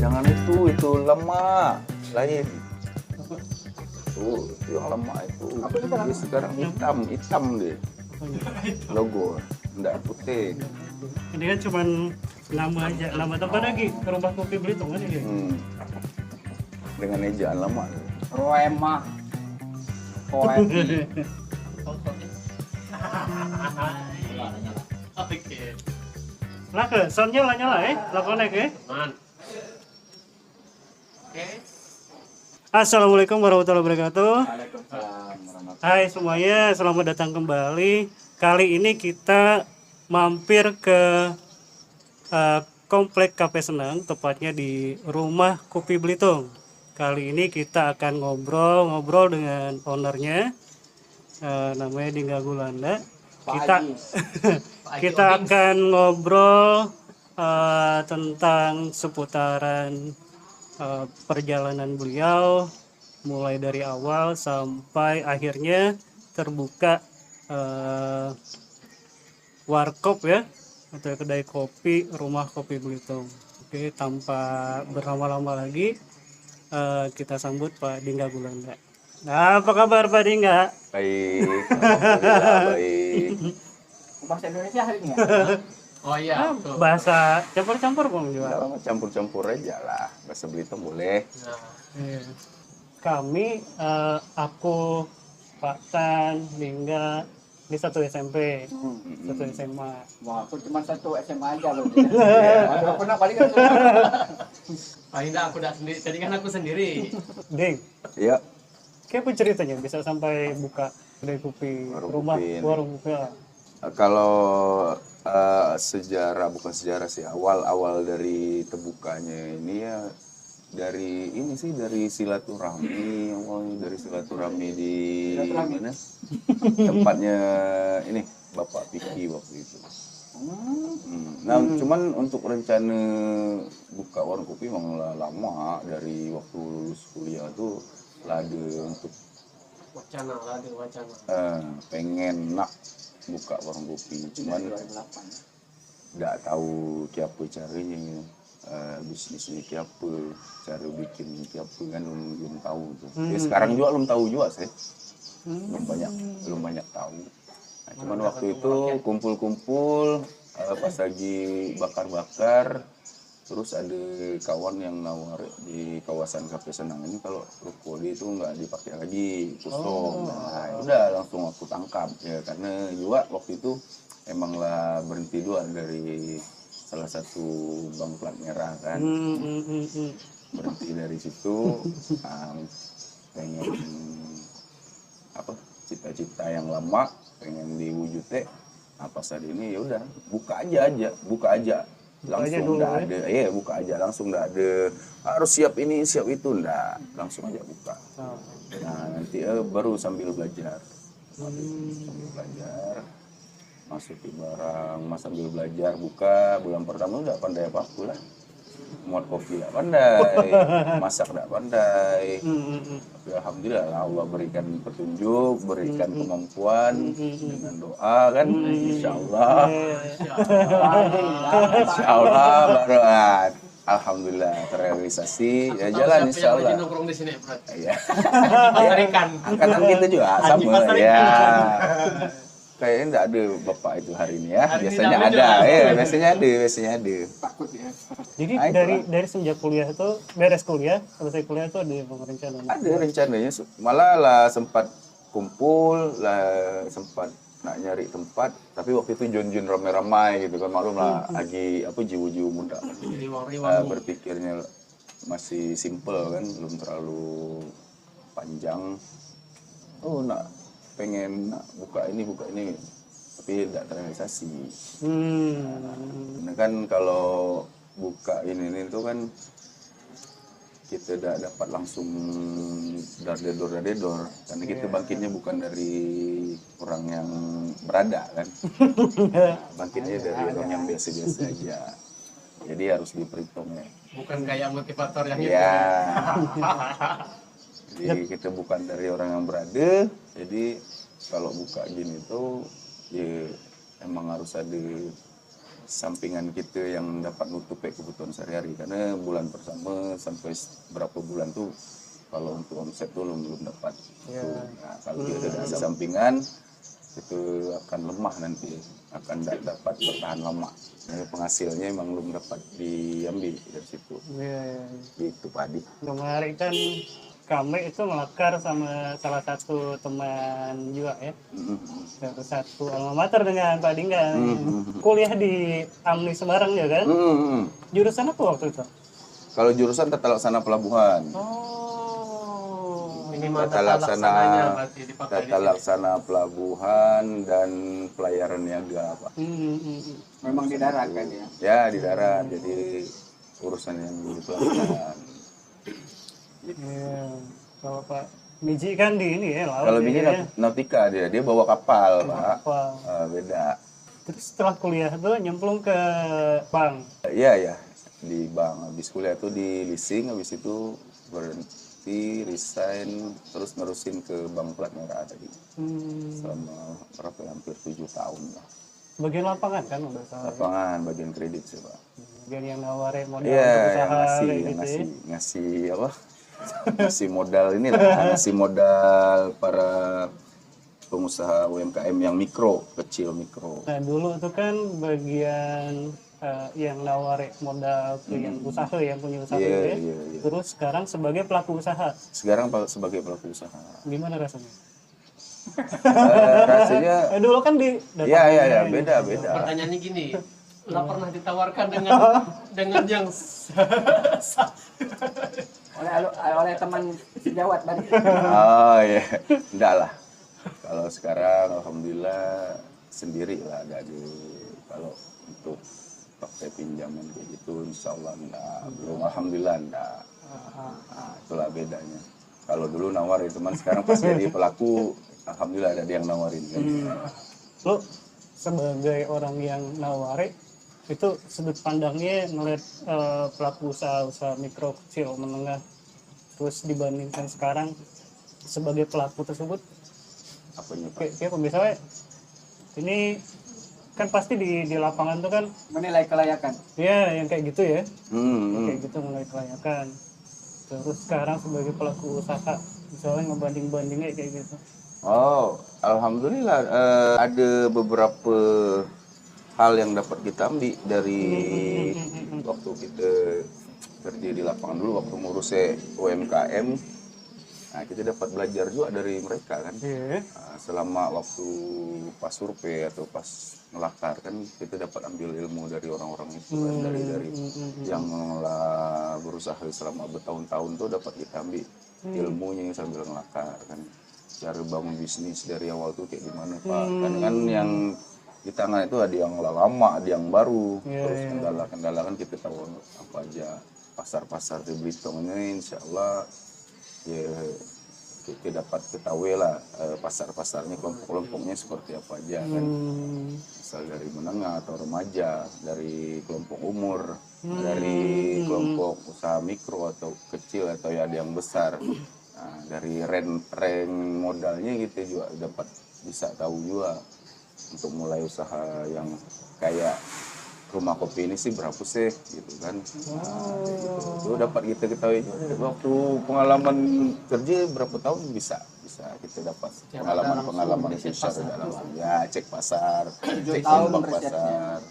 Jangan itu lemak lain. Tuh, itu yang lemak itu. Dia sekarang hitam deh. Logo, enggak putih. Ini kan cuman nama aja, nama tempat lagi ke rumah kopi Belitung kan ini. Dengan ejaan lama. Roema. Poem. Oke. Lah ke, soundnya lah nyala lah connect Man. Oke. Assalamualaikum warahmatullahi wabarakatuh. Waalaikumsalam warahmatullahi. Hai semuanya, selamat datang kembali. Kali ini kita mampir ke Komplek Cafe Senang, tepatnya di Rumah Kopi Belitung. Kali ini kita akan ngobrol dengan ownernya, namanya Dingga Gulanda. Kita akan ngobrol tentang seputaran perjalanan beliau, mulai dari awal sampai akhirnya terbuka warkop ya, atau kedai kopi Rumah Kopi Belitung. Oke, tanpa berlama-lama lagi kita sambut Pak Dingga Gulanda. Nah, apa kabar Pak Dingga? Baik, alhamdulillah baik. Bahasa Indonesia hari ini ya? Oh iya, betul. Bahasa campur-campur Bang juga. Enggak apa campur-campur aja lah. Bahasa Belitung boleh. Nah, Iya. Kami, aku, Pak Tan, Dingga, ini satu SMP, satu SMA. Wah, aku cuma satu SMA aja loh. Aku pernah balik kan? paling enggak aku sendiri. Tadi kan aku sendiri. Ding, Ya, kayak apa ceritanya bisa sampai buka kedai kopi, warung kopi lah. kalau sejarah bukan sejarah sih, awal dari terbukanya ini ya dari ini sih, dari silaturahmi, awalnya dari silaturahmi di mana tempatnya ini Bapak Piki waktu itu. Nah, cuman untuk rencana buka warung kopi memang lama, dari waktu lulus kuliah tuh lah ada untuk Wacana lah, ada wacana. pengen nak buka warung kopi, cuman nggak tahu siapa caranya, bisnisnya siapa, cara bikin siapa kan belum tahu tuh. Ya, sekarang juga belum tahu juga sih, belum banyak tahu. Nah, cuman waktu itu kumpul-kumpul pas lagi bakar-bakar, terus ada kawan yang nawar di kawasan Cafe Senang ini kalau ruko dia itu nggak dipakai lagi, kosong. Nah, udah langsung aku tangkap ya, karena juga waktu itu emanglah berhenti dua dari salah satu bank plat merah kan. Berhenti dari situ, pengen apa, cita-cita yang lama pengen diwujudin. Apa saat ini ya udah buka aja langsung, nggak ada buka aja langsung, nggak ada harus siap ini siap itu, nggak, langsung aja buka. Nah, nanti baru sambil belajar masukin barang, sambil belajar buka. Bulan pertama nggak pandai apa-apa lah, muat kopi nggak pandai, masak nggak pandai. Tapi alhamdulillah Allah berikan petunjuk, berikan kemampuan dengan doa kan, insya Allah baru alhamdulillah terrealisasi ya, jalan insya Allah. Siapa yang nongkrong di sini, Bro? Iya. Pasar ikan. Angkatan kita juga sama Pasar ya. ikan. Kayaknya enggak ada bapak itu hari ini ya. Hari ini Biasanya nggak ada, ada. biasanya ada. Takut ya. Jadi Nah, dari sejak kuliah itu, beres kuliah, selesai kuliah itu ada rencana? Ada rencananya, malah lah sempat kumpul, lah sempat nak nyari tempat, tapi waktu itu Jun ramai-ramai gitu kan, maklum lah lagi apa, jiwa-jiwa muda. Berpikirnya masih simple kan, belum terlalu panjang. Oh, pengen buka ini, tapi tidak terrealisasi. Nah, kan kalau buka ini tuh kan kita tidak dapat langsung dar-dedor, karena kita bangkitnya bukan dari orang yang berada kan, bangkitnya dari orang yang biasa-biasa aja, jadi harus diperhitung ya. Bukan kayak motivator yang Ya. Jadi kita bukan dari orang yang berada, jadi kalau buka gini tuh ya emang harus ada sampingan kita yang dapat nutup kebutuhan sehari-hari, karena bulan pertama sampai berapa bulan tuh kalau untuk omset tuh belum dapat. Nah, kalau dia tidak ada sampingan itu akan lemah nanti, akan tidak dapat bertahan lama. Nah, penghasilnya emang belum dapat diambil dari situ. Itu padi. Kemarin kan kami itu melakar sama salah satu teman juga ya, satu alma mater dengan Pak Dingga, kuliah di AMNI Semarang ya kan? Jurusan apa waktu itu? Kalau jurusan tata laksana pelabuhan. Minimal Tata laksananya berarti dipakai di tata laksana pelabuhan dan pelayaran niaga, Pak. Memang di darat kan ya. Ya di darat, jadi urusan yang di pelabuhan. Iya. Kalau Pak Miji kan di ini ya laut. Kalau ya, bini ya. nautika dia bawa kapal, Pak. Kapal. Beda. Terus setelah kuliah tuh nyemplung ke bank. Iya ya, di bank. Habis kuliah itu di leasing, habis itu berhenti, resign, terus nerusin ke Bank Plat Merah tadi. Selama berapa ya, hampir 7 tahun lah. Bagian lapangan kan udah salah. Lapangan bagian kredit sih, Pak. Bagian yang nawarin modal Iya, untuk yang usaha ngasih, kayak yang gitu ya. ngasih apa? Ngasih modal inilah, ngasih modal para pengusaha UMKM yang kecil mikro. Nah dulu tuh kan bagian yang nawarin modal ke yang usaha, yang punya usaha Iya, ya. iya, iya. Terus sekarang sebagai pelaku usaha, Sekarang sebagai pelaku usaha. gimana rasanya? Rasanya Dulu kan di iya, beda. Pertanyaannya gini, nggak pernah ditawarkan dengan yang Oleh teman sejawat tadi. Oh iya, enggak lah. Kalau sekarang alhamdulillah sendiri lah, ada kalau untuk pakai pinjaman kayak gitu insya Allah enggak, belum, alhamdulillah enggak. Nah, itulah bedanya. Kalau dulu nawarin teman, sekarang pas jadi pelaku alhamdulillah ada yang nawarin kan. lo sebagai orang yang nawarin itu sudut pandangnya ngeliat pelaku usaha mikro kecil menengah, terus dibandingkan sekarang sebagai pelaku tersebut Apanya Pak? kayak misalnya ini kan pasti di lapangan tuh kan Menilai kelayakan. ya yang kayak gitu ya, kayak Hmm. gitu mulai kelayakan. Terus sekarang sebagai pelaku usaha misalnya ngebanding-bandingnya kayak gitu. Oh, alhamdulillah ada beberapa hal yang dapat kita ambil dari waktu kita kerja di lapangan dulu, waktu ngurus UMKM. Nah, kita dapat belajar juga dari mereka kan. Iya. Nah, selama waktu pas survei atau pas ngelakar kan kita dapat ambil ilmu dari orang-orang itu kan, dari yang berusaha selama bertahun-tahun tuh dapat kita ambil ilmunya sambil ngelakar kan, cara bangun bisnis dari awal tuh kayak gimana Pak. Kan yang di tangan itu ada yang lama, ada yang baru. Terus kendala-kendala kan kita tahu apa aja. Pasar-pasar di Belitung ini insya Allah ya kita dapat ketahui lah pasar-pasarnya, kelompok-kelompoknya seperti apa aja kan. Misal dari menengah atau remaja, dari kelompok umur, dari kelompok usaha mikro atau kecil atau ya ada yang besar. Nah, dari rank modalnya gitu juga dapat bisa tahu juga untuk mulai usaha yang kayak rumah kopi ini sih berapa sih gitu kan. Nah, itu dapat kita ketahui juga. Waktu pengalaman kerja berapa tahun bisa kita dapat pengalaman besar dalam ya cek pasar, cek timbang pasar.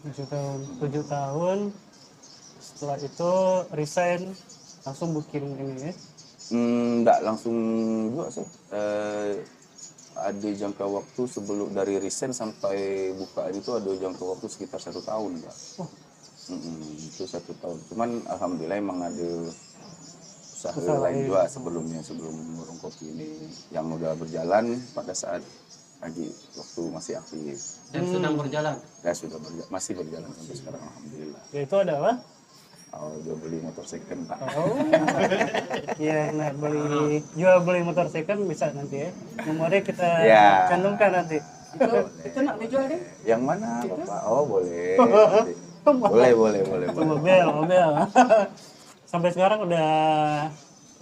7 tahun setelah itu resign langsung bikin ini ya. Enggak langsung juga sih. Ada jangka waktu sebelum dari resign sampai bukaan itu ada jangka waktu sekitar 1 tahun Pak. Itu 1 tahun. Cuman alhamdulillah emang ada usaha lain juga sebelum warung kopi ini yang udah berjalan pada saat lagi waktu masih aktif. dan sedang berjalan. Ya sudah masih berjalan sampai sekarang alhamdulillah. Yaitu ada apa? Oh, udah beli motor second Pak. Oh, iya, nah jual beli motor second bisa nanti ya. Nomornya kita Ya. cantumkan nanti. Itu nak dijual deh. Yang mana Bapak? Oh boleh. Boleh. Itu mobil. Sampai sekarang udah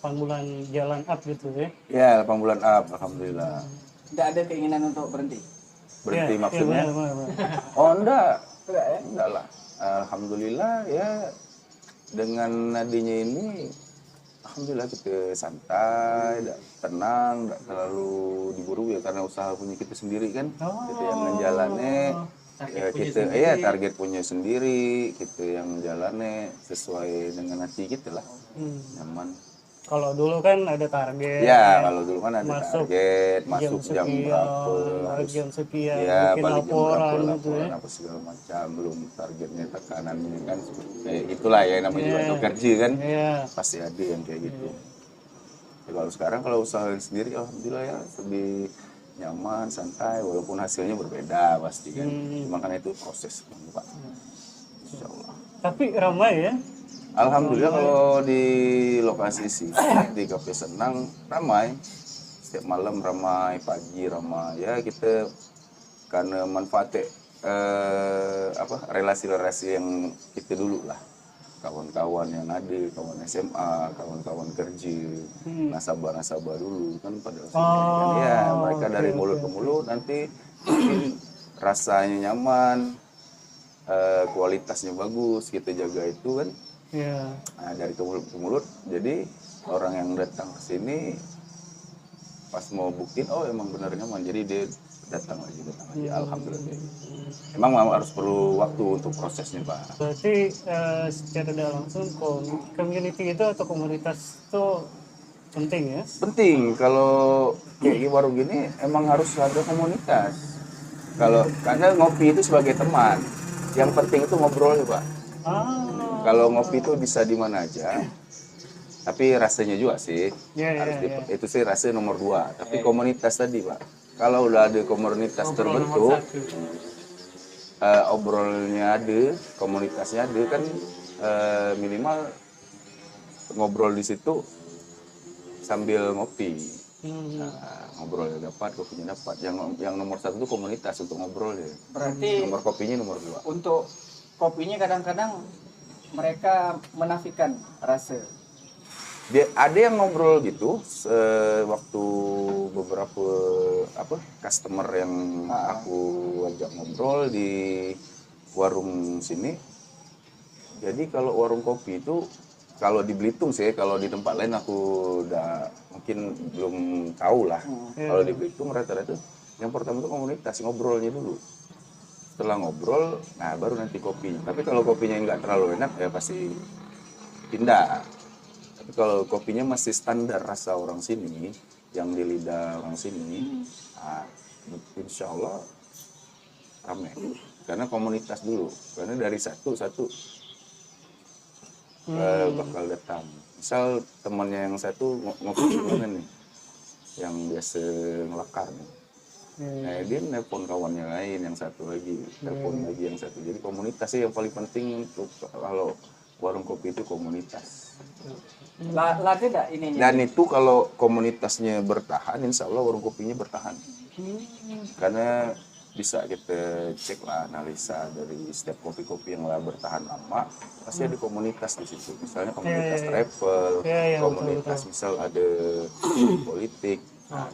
8 bulan jalan up gitu ya. Ya 8 bulan up alhamdulillah. Tidak ada keinginan untuk berhenti. berhenti Iya, maksudnya. iya, benar. Oh enggak, Enggak ya? enggak lah. Alhamdulillah ya dengan nadinya ini, alhamdulillah kita santai, tenang, enggak terlalu diburu ya karena usaha punya kita sendiri kan. Kita yang ngejalannya, ya kita target punya sendiri, kita yang jalannya sesuai dengan hati kita lah, nyaman. Kalau dulu kan ada target. Ya, kalau dulu kan ada Masuk target, masuk jam berapa, harus jam sekian, ya bikin balik jam berapa, laporan gitu ya. laporan apa segala macam, belum targetnya tekanan ini kan, kayak itulah ya namanya juga Iya. untuk kerja kan, Iya. pasti ada yang kayak gitu. Ya, kalau sekarang kalau usaha sendiri, alhamdulillah ya lebih nyaman, santai, walaupun hasilnya berbeda pasti kan, cuma kan itu proses Pak. Insya Allah. Tapi ramai ya. Alhamdulillah kalau di lokasi sini di Kafe Senang ramai, setiap malam ramai, pagi ramai ya kita karena manfaatnya relasi-relasi yang kita dulu lah, kawan-kawan yang ada, kawan SMA, kawan-kawan kerja, nasabah-nasabah dulu kan pada sini kan ya mereka dari mulut ke mulut nanti mungkin rasanya nyaman, kualitasnya bagus kita jaga itu kan. Iya. Nah, dari ke mulut, jadi orang yang datang ke sini pas mau buktiin, oh emang benar nyaman, jadi dia datang lagi. Alhamdulillah. Emang harus perlu waktu untuk prosesnya Pak. Berarti secara tidak langsung community itu atau komunitas itu penting ya? Penting, kalau kayak warung gini emang harus ada komunitas. Karena ngopi itu sebagai teman, yang penting itu ngobrol Pak. Kalau ngopi itu bisa di mana aja, tapi rasanya juga sih itu sih rasa nomor 2. Tapi komunitas tadi Pak, kalau udah ada komunitas terbentuk, obrolnya ada, komunitasnya ada kan, minimal ngobrol di situ sambil ngopi. Ngobrol dapat, kopinya dapat. Yang nomor 1 itu komunitas untuk ngobrol ya. Berarti nomor kopinya nomor 2. untuk kopinya kadang-kadang mereka menafikan rasa. Ada yang ngobrol gitu waktu beberapa customer yang aku ajak ngobrol di warung sini. Jadi kalau warung kopi itu kalau di Belitung sih, kalau di tempat lain aku udah mungkin belum tahu lah. Kalau di Belitung rata-rata yang pertama itu komunitas, ngobrolnya dulu. Setelah ngobrol, nah baru nanti kopi. Tapi kalau kopinya nggak terlalu enak ya pasti pindah. Tapi kalau kopinya masih standar rasa orang sini, yang di lidah orang sini, nah, insya Allah ramai. Karena komunitas dulu. Karena dari satu bakal datang. Misal temannya yang satu ngopi gimana nih, yang biasa ngelakar nih. Dia nelpon kawannya lain, yang satu lagi telepon lagi yang satu. Jadi komunitas sih yang paling penting untuk kalau warung kopi itu komunitas. Lada tidak ininya? Dan itu kalau komunitasnya bertahan, insya Allah warung kopinya bertahan. Karena bisa kita cek lah, analisa dari setiap kopi-kopi yang lah bertahan lama, pasti ada komunitas di situ. Misalnya komunitas travel, komunitas betul. Misal ada politik. Nah,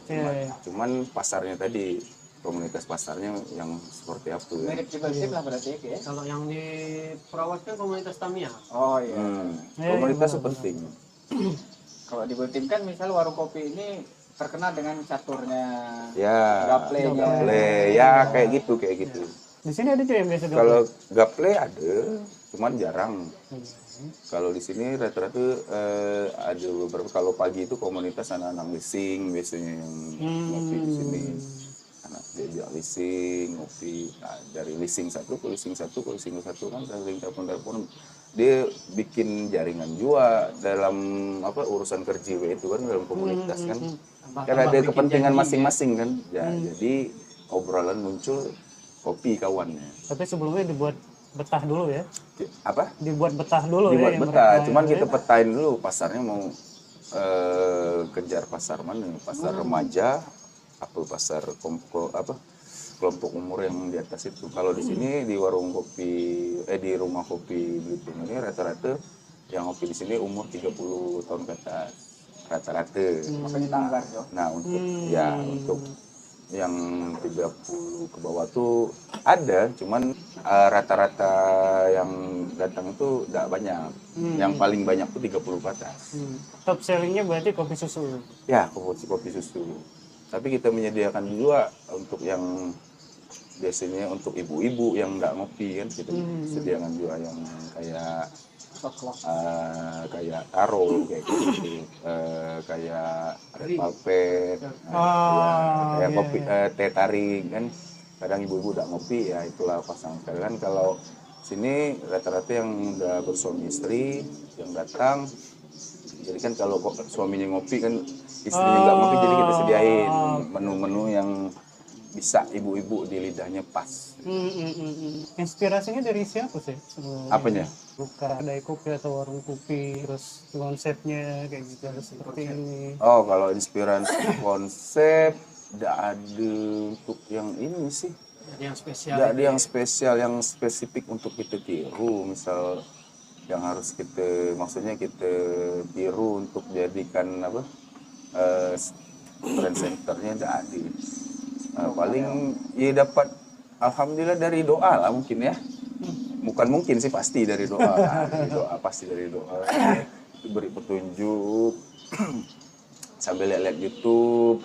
cuman pasarnya tadi, komunitas pasarnya yang seperti apa ya? Mirip Cibaltim lah berarti ya? Kalau yang di Perawat kan komunitas Tamiya. Oh iya. Komunitas itu penting. Kalau di Baltim kan misal warung kopi ini terkenal dengan caturnya, ya, gaple, ya kayak gitu. Di sini ada juga yang biasa gaple? Kalau gaple ada, cuman jarang. Kalau di sini rata-rata ada beberapa. Kalau pagi itu komunitas anak-anak leasing biasanya yang ngopi di sini. Anak diajak leasing, ngopi. Nah, dari leasing satu ke leasing satu kan sering telepon. Dia bikin jaringan juga dalam urusan kerja itu kan, dalam komunitas kan. Kan ada kepentingan masing-masing kan. Ya, jadi obrolan muncul kopi kawannya. Tapi sebelumnya dibuat betah dulu ya? Apa? Dibuat betah dulu dibuat ya? Dibuat betah, cuman kita petain dulu pasarnya mau kejar pasar mana? Pasar remaja, pasar kelompok umur yang di atas itu. Kalau di sini di warung kopi, di rumah kopi Belitung ini rata-rata yang ngopi di sini umur 30 tahun ke atas. Rata-rata. Makanya tanggar, Nah, untuk yang 30 ke bawah tuh ada, cuman rata-rata yang datang itu tidak banyak. Yang paling banyak tuh 30 ke atas. Top sellingnya berarti kopi susu. Ya, kopi susu. Tapi kita menyediakan juga untuk yang biasanya untuk ibu-ibu yang nggak ngopi kan, kita sediakan juga yang kayak kayak taro kayak gitu, kayak red velvet, kayak kopi teh tarik kan. Kadang ibu-ibu udah ngopi ya itulah pasangan sekali kan. Kalau sini rata-rata yang udah bersuami istri yang datang. Jadi kan kalau suaminya ngopi kan istrinya nggak ngopi, jadi kita sediain menu-menu yang bisa ibu-ibu di lidahnya pas. Inspirasinya dari siapa sih? Apanya? Buka kedai kopi atau warung kopi, terus konsepnya kayak gitu seperti ini. Oh, kalau inspirasi konsep tidak ada untuk yang ini sih. Yang spesial. Tidak ada yang spesial, yang spesifik untuk kita tiru. Misal yang harus kita, maksudnya kita tiru untuk jadikan apa? Trend centernya tidak ada. Paling ya dapat alhamdulillah dari doa lah mungkin ya. Bukan mungkin sih, pasti dari doa. Dari doa, pasti dari doa. Beri petunjuk sambil lihat-lihat YouTube,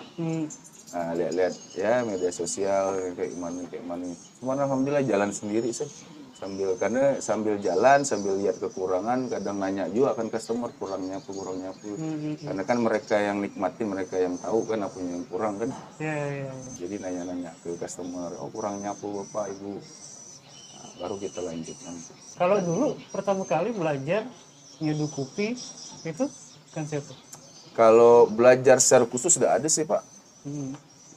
lihat-lihat ya media sosial kayak gimana. Cuman alhamdulillah jalan sendiri sih. Sambil jalan, sambil lihat kekurangan, kadang nanya juga kan customer kurangnya apa. Karena kan mereka yang nikmatin, mereka yang tahu kan apa yang kurang kan. Jadi nanya-nanya ke customer, oh kurangnya apa Bapak Ibu. Nah, baru kita lanjut nanti. Kalau dulu pertama kali belajar nyeduh kopi itu kan siapa? Kalau belajar secara khusus sudah ada sih Pak.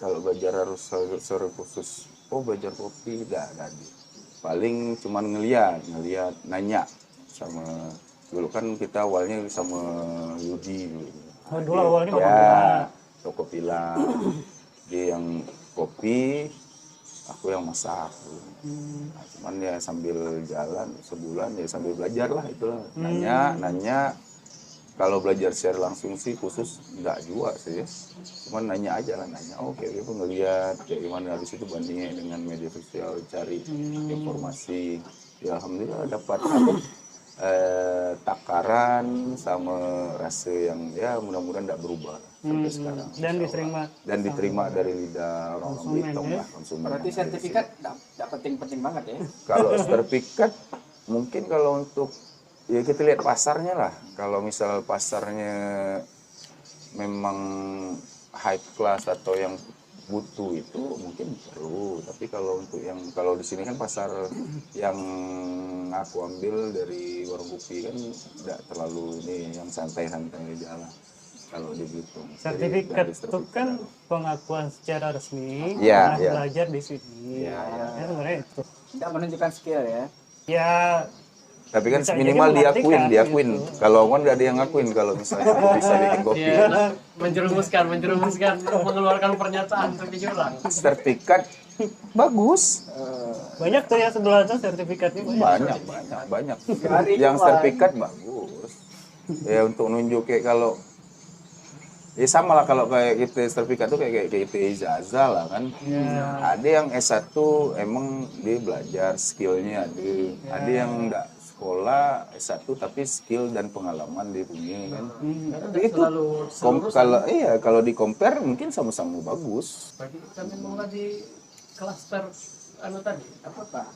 Kalau belajar harus secara khusus, belajar kopi tidak ada. Paling cuman ngeliat, nanya sama, dulu kan kita awalnya sama Yudi dulu. Dulu awalnya ya, toko Pila. Dia yang kopi, aku yang masak. Nah, cuman ya sambil jalan sebulan ya sambil belajar lah itulah. Nanya. Kalau belajar secara langsung sih khusus nggak juga sih. Cuman nanya aja lah, kayak gitu ngeliat kayak gimana, habis itu bandingnya dengan media sosial, cari informasi. Ya alhamdulillah dapat takaran sama rasa yang ya mudah-mudahan tidak berubah sampai sekarang. Dan diterima dari lidah orang Belitung lah, konsumen. Berarti sertifikat tidak penting-penting banget ya? Kalau sertifikat mungkin kalau untuk ya kita lihat pasarnya lah. Kalau misal pasarnya memang high class atau yang butuh itu mungkin perlu. Tapi kalau untuk yang kalau di sini kan pasar yang aku ambil dari warung kopi kan tidak terlalu ini, yang santai-santai aja lah. Kalau di Belitung. Sertifikat itu kan pengakuan secara resmi, belajar di sini. Ya sebenarnya itu. Tidak menunjukkan skill ya? Ya. Tapi kan minimal diakuin. Gitu. Kalau kan nggak ada yang ngakuin kalau misalnya bisa bikin kopi. Ya, menjerumuskan, mengeluarkan pernyataan tapi curang. Sertifikat bagus. Banyak tuh ya sebelah atas sertifikatnya. Banyak. Yang sertifikat bagus. Ya untuk nunjuk kayak kalau ya sama lah kalau kayak kita sertifikat tuh kayak kita ijazah lah kan. Ada yang S1 emang dia belajar skillnya ada yang enggak sekolah S1 tapi skill dan pengalaman dia punya kan. Tapi itu kalau di compare mungkin sama-sama bagus. Bagi kami mulai di klaster tadi apa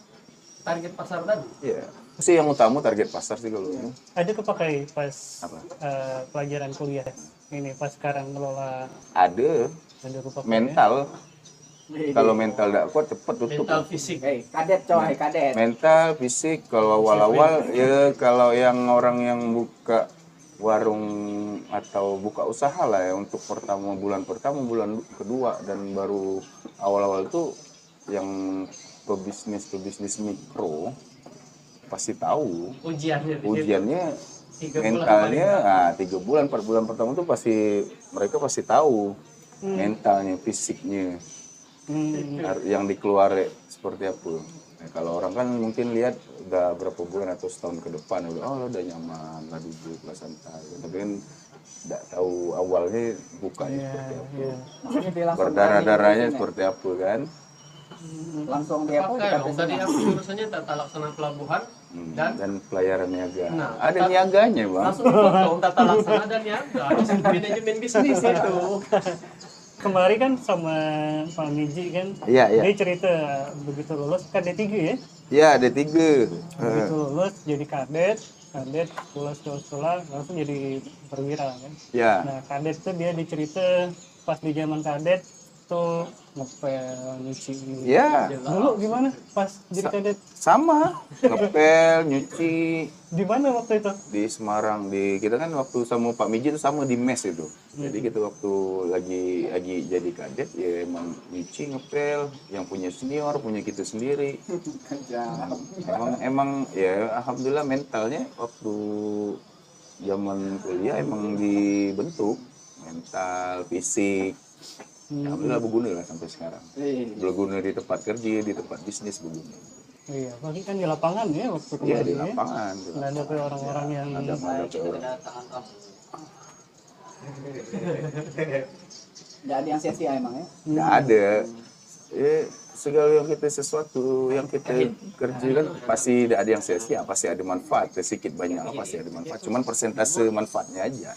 target pasar tadi. Iya. Sih yang utama target pasar sih kalau ini. Ada kepakai pas pelajaran kuliah ini pas sekarang ngelola. Ada mental. Kalau mental tidak kuat cepat tutup. Mental fisik. Kadet. Mental fisik kalau awal-awal ya, kalau yang orang yang buka warung atau buka usaha lah ya, untuk bulan pertama, bulan kedua dan baru awal-awal itu yang pebisnis mikro pasti tahu. Ujiannya mentalnya 3 bulan 4 bulan pertama tuh mereka pasti tahu mentalnya, fisiknya. Yang dikeluarin seperti apa. Nah, kalau orang kan mungkin lihat udah berapa bulan atau setahun ke depan udah nyaman, lah duduk, lah santai. Tapi kan nggak tahu awalnya bukanya Iya, seperti apa. iya. Makanya dia langsung Berdarah-darahnya berani seperti apa kan. langsung dia apa Pakai dong. Tadi KP aku jurusannya tata laksana pelabuhan Dan pelayaran niaga. Nah, Ada niaganya bang. langsung dipotong tata laksana dan niaga. Manajemen bisnis itu. Kemarin kan sama Pak Miji kan, Iya, iya. dia cerita begitu lulus kan D3 ya, Iya, ada 3. begitu lulus jadi kadet lulus sekolah langsung jadi perwira kan. Ya, Nah kadet tuh dia dicerita pas di zaman kadet tuh ngepel nyuci. ya Dulu gimana pas jadi kadet? sama. Ngepel, nyuci Di mana waktu itu? di Semarang. Kita kan waktu sama Pak Miji itu sama di mes itu. Jadi kita waktu lagi jadi kadet ya emang nyuci, ngepel, yang punya senior, punya kita sendiri. Emang ya alhamdulillah mentalnya waktu zaman kuliah emang dibentuk mental, fisik. Alhamdulillah berguna lah sampai sekarang. Berguna di tempat kerja, di tempat bisnis berguna. Iya, pagi kan di lapangan ya waktu Iya kemarin di ya. lapangan. Nggak ada kayak orang-orang yang Ada orang. Nggak ada yang sia-sia emang ya. Nggak ada. Segala yang kita sesuatu yang kita kerjakan pasti tidak ada yang sia-sia, pasti ada manfaat. Sedikit banyak pasti ada manfaat. Cuman persentase manfaatnya aja.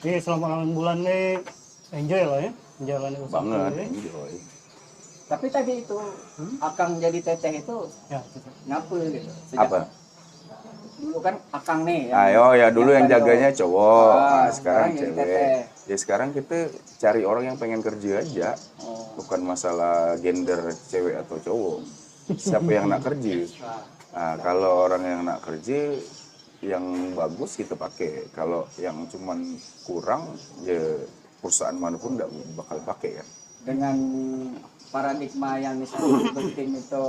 Iya selama 6 bulan nih enjoy lah ya menjalani usaha Banget. ya. Enjoy. Tapi tadi itu Akang jadi teteh itu Ya, gitu. ngapa gitu? Apa? Dulu kan Akang nih yang Ayo ya dulu yang bantu. jaganya cowok, Ah, sekarang sekarang jadi cewek. teteh. Ya sekarang kita cari orang yang pengen kerja aja, bukan masalah gender cewek atau cowok. Siapa yang nak kerja? Nah, kalau orang yang nak kerja yang bagus kita pakai. Kalau yang cuman kurang ya perusahaan manapun nggak bakal pakai kan. Dengan paradigma yang misalnya penting itu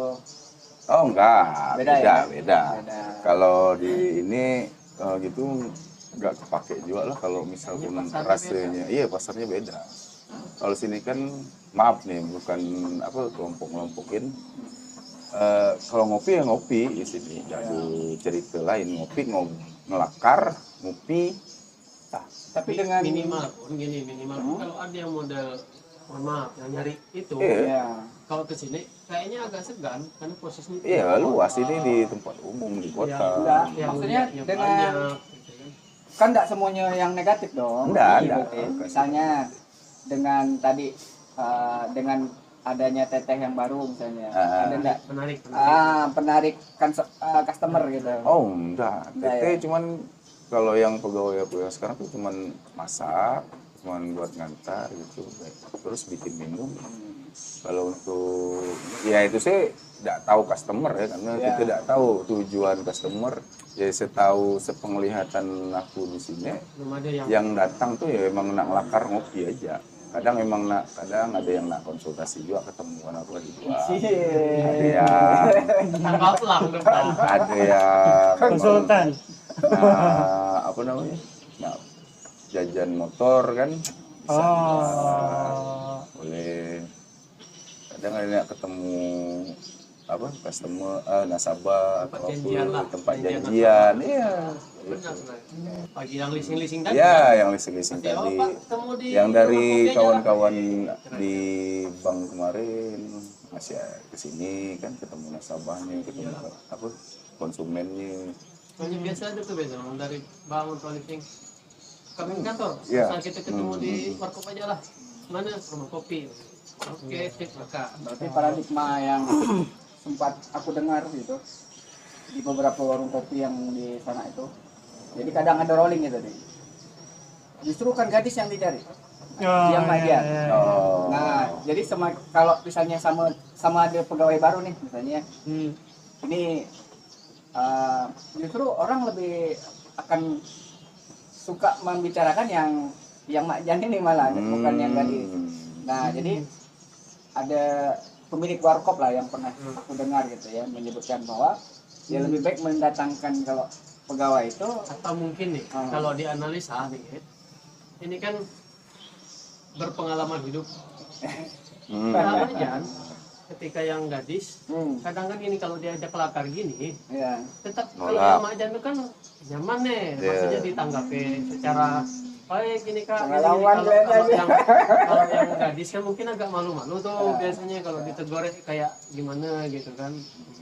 Oh enggak, Beda beda, ya? beda. Beda. Kalau di ini gitu nggak kepake juga lah kalau misalkan rasanya. Iya pasarnya beda. Kalau sini kan maaf nih bukan apa kelompok-kelompokin. Kalau ngopi ya ngopi di sini. Jadi cerita lain ngopi ngelakar, ngopi. tapi dengan minimal pun gini, minimal pun kalau ada yang model mohon maaf yang nyari itu Iya. ya kalau ke sini kayaknya agak segan karena posisinya Iya luas ini di tempat umum di kota. enggak, yang maksudnya lihatnya dengan banyak, gitu kan. kan enggak semuanya yang negatif dong. Enggak, Iya, enggak. berarti. Misalnya dengan tadi dengan adanya teteh yang baru misalnya ada enggak menarik penarik customer gitu. Oh enggak, Enggak, teteh ya? cuman kalau yang pegawai aku yang sekarang tuh cuman masak, cuman buat ngantar gitu, terus bikin minum. Kalau untuk ya itu sih tidak tahu customer ya karena kita tidak tahu tujuan customer. Ya setahu sepenglihatan aku di sini belum ada yang datang tuh ya emang nak ngelakar ngopi aja. Kadang emang kadang ada yang nak konsultasi juga ketemuan aku di dua. Ada yang tanggal pelang dong Bang. ada yang Konsultan. apa namanya nah, jajan motor kan bisa boleh kadang ada yang ketemu apa customer nasabah Tempat atau janjian apa lah, tempat janjian janjian iya Benar, benar. Pagi yang leasing-leasing tadi ya kan? yang leasing Ya, tadi Pak, ketemu di yang rumah dari kopi aja kawan-kawan lah. di bank kemarin masih kesini kan ketemu nasabahnya ketemu apa konsumennya. Soalnya biasa aja tuh biasa orang dari bank atau leasing kami kantor Iya. saat kita ketemu di warkop aja lah mana rumah kopi oke sip maka Berarti paradigma yang sempat aku dengar gitu di beberapa warung kopi yang di sana itu. Jadi kadang ada rolling gitu deh. Justru kan gadis yang dicari. Yang dia. Oh. Nah, jadi kalau misalnya sama ada pegawai baru nih misalnya. Ini justru orang lebih akan suka membicarakan yang makjan ini malah bukan yang gadis. Nah, jadi ada pemilik warkop lah yang pernah aku dengar gitu ya menyebutkan bahwa dia lebih baik mendatangkan kalau pegawai itu atau mungkin nih kalau dianalisa nih ini kan berpengalaman hidup. Jangan ketika yang gadis, kadang kan gini kalau diajak kelakar gini, Iya. tetap kalau Nolak. yang mak jandu kan nyaman nih, Iya. maksudnya ditanggapi secara baik gini kak. Gini, Pengalaman kalau kelihatannya. yang gadis kan mungkin agak malu-malu tuh Iya. biasanya kalau ditegur kayak gimana gitu kan,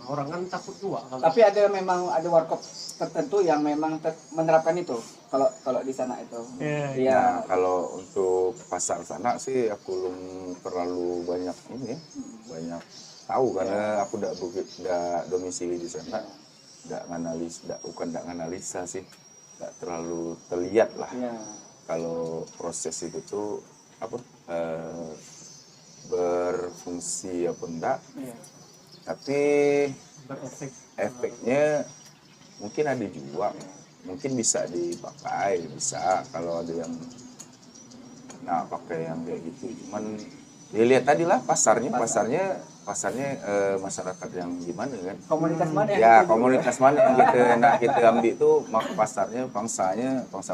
orang kan takut juga kalau. Tapi memang ada warkop tertentu yang memang menerapkan itu. Kalau di sana itu. Iya. Iya. Nah, kalau untuk pasar sana sih aku belum terlalu banyak ini ya, banyak tahu karena aku tidak domisili di sana, bukan analisa sih, tidak terlalu terlihat lah. Iya. Kalau proses itu tuh apa berfungsi apa enggak, Iya. tapi Berefek. efeknya mungkin ada juga, mungkin bisa dipakai, bisa kalau ada yang nah pakai yang kayak gitu. Cuman dilihat tadi lah pasarnya masyarakat yang gimana kan, Komunitas mana yang ya dituju? komunitas mana yang kita ambil tuh pasarnya, pangsa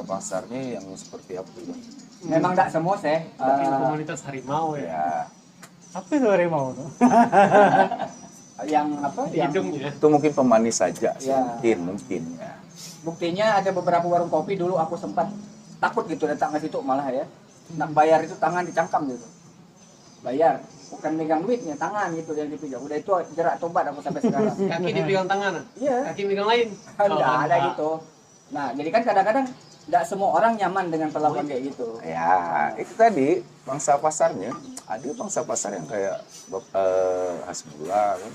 pasarnya yang seperti apa gitu. Memang tidak semua sih. Mungkin komunitas harimau ya. Ya Apa itu harimau tuh? Yang apa? Yang Hidungnya. itu mungkin pemanis saja sih, Ya. mungkin ya. buktinya ada beberapa warung kopi dulu aku sempat takut gitu datang ke situ malah ya. Nak bayar itu tangan dicangkam gitu. Bayar, bukan megang duitnya, tangan gitu yang dipegang. Udah itu jerak tobat aku sampai sekarang. Kaki dipegang tangan, Iya. kaki megang lain. Enggak ada enggak. gitu. Nah, jadi kan kadang-kadang enggak semua orang nyaman dengan perlakuan kayak gitu. Ya, itu tadi pangsa pasarnya. Ada pangsa pasar yang kayak Hasbullah kan,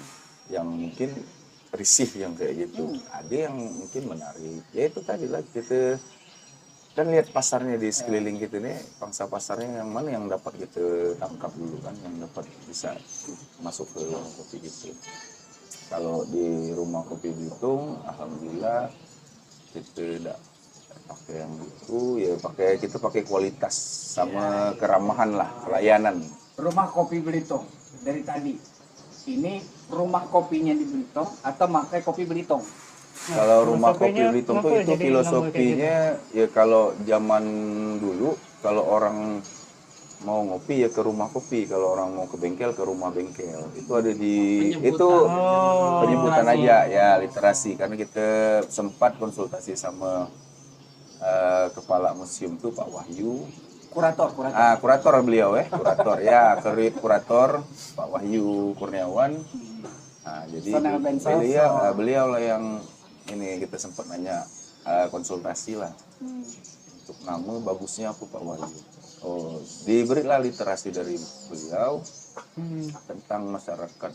yang mungkin risih yang kayak gitu. Ada yang mungkin menarik. Ya itu tadi lah kita kan lihat pasarnya di sekeliling kita nih, pangsa pasarnya yang mana yang dapat kita tangkap dulu kan, yang dapat bisa masuk ke warung kopi gitu. Kalau di rumah kopi Belitung, alhamdulillah kita tidak pakai yang itu, ya kita pakai kualitas sama keramahan lah, pelayanan. Rumah kopi Belitung dari tadi. Ini rumah kopinya di Belitung atau pakai kopi Belitung? Kalau rumah kopi filosofinya Belitung tuh kenapa itu jadi nama filosofinya ya kalau zaman dulu kalau orang mau ngopi ya ke rumah kopi, kalau orang mau ke bengkel ke rumah bengkel. Itu ada di Penyebutan. itu Oh, penyebutan literasi. aja ya literasi karena kita sempat konsultasi sama kepala museum tuh Pak Wahyu. Kurator. Kurator beliau kurator Pak Wahyu Kurniawan. Nah, jadi Sonel Bensos. beliau lah yang ini kita sempat nanya konsultasi lah untuk nama bagusnya apa Pak Wahyu. Oh, diberilah literasi dari beliau tentang masyarakat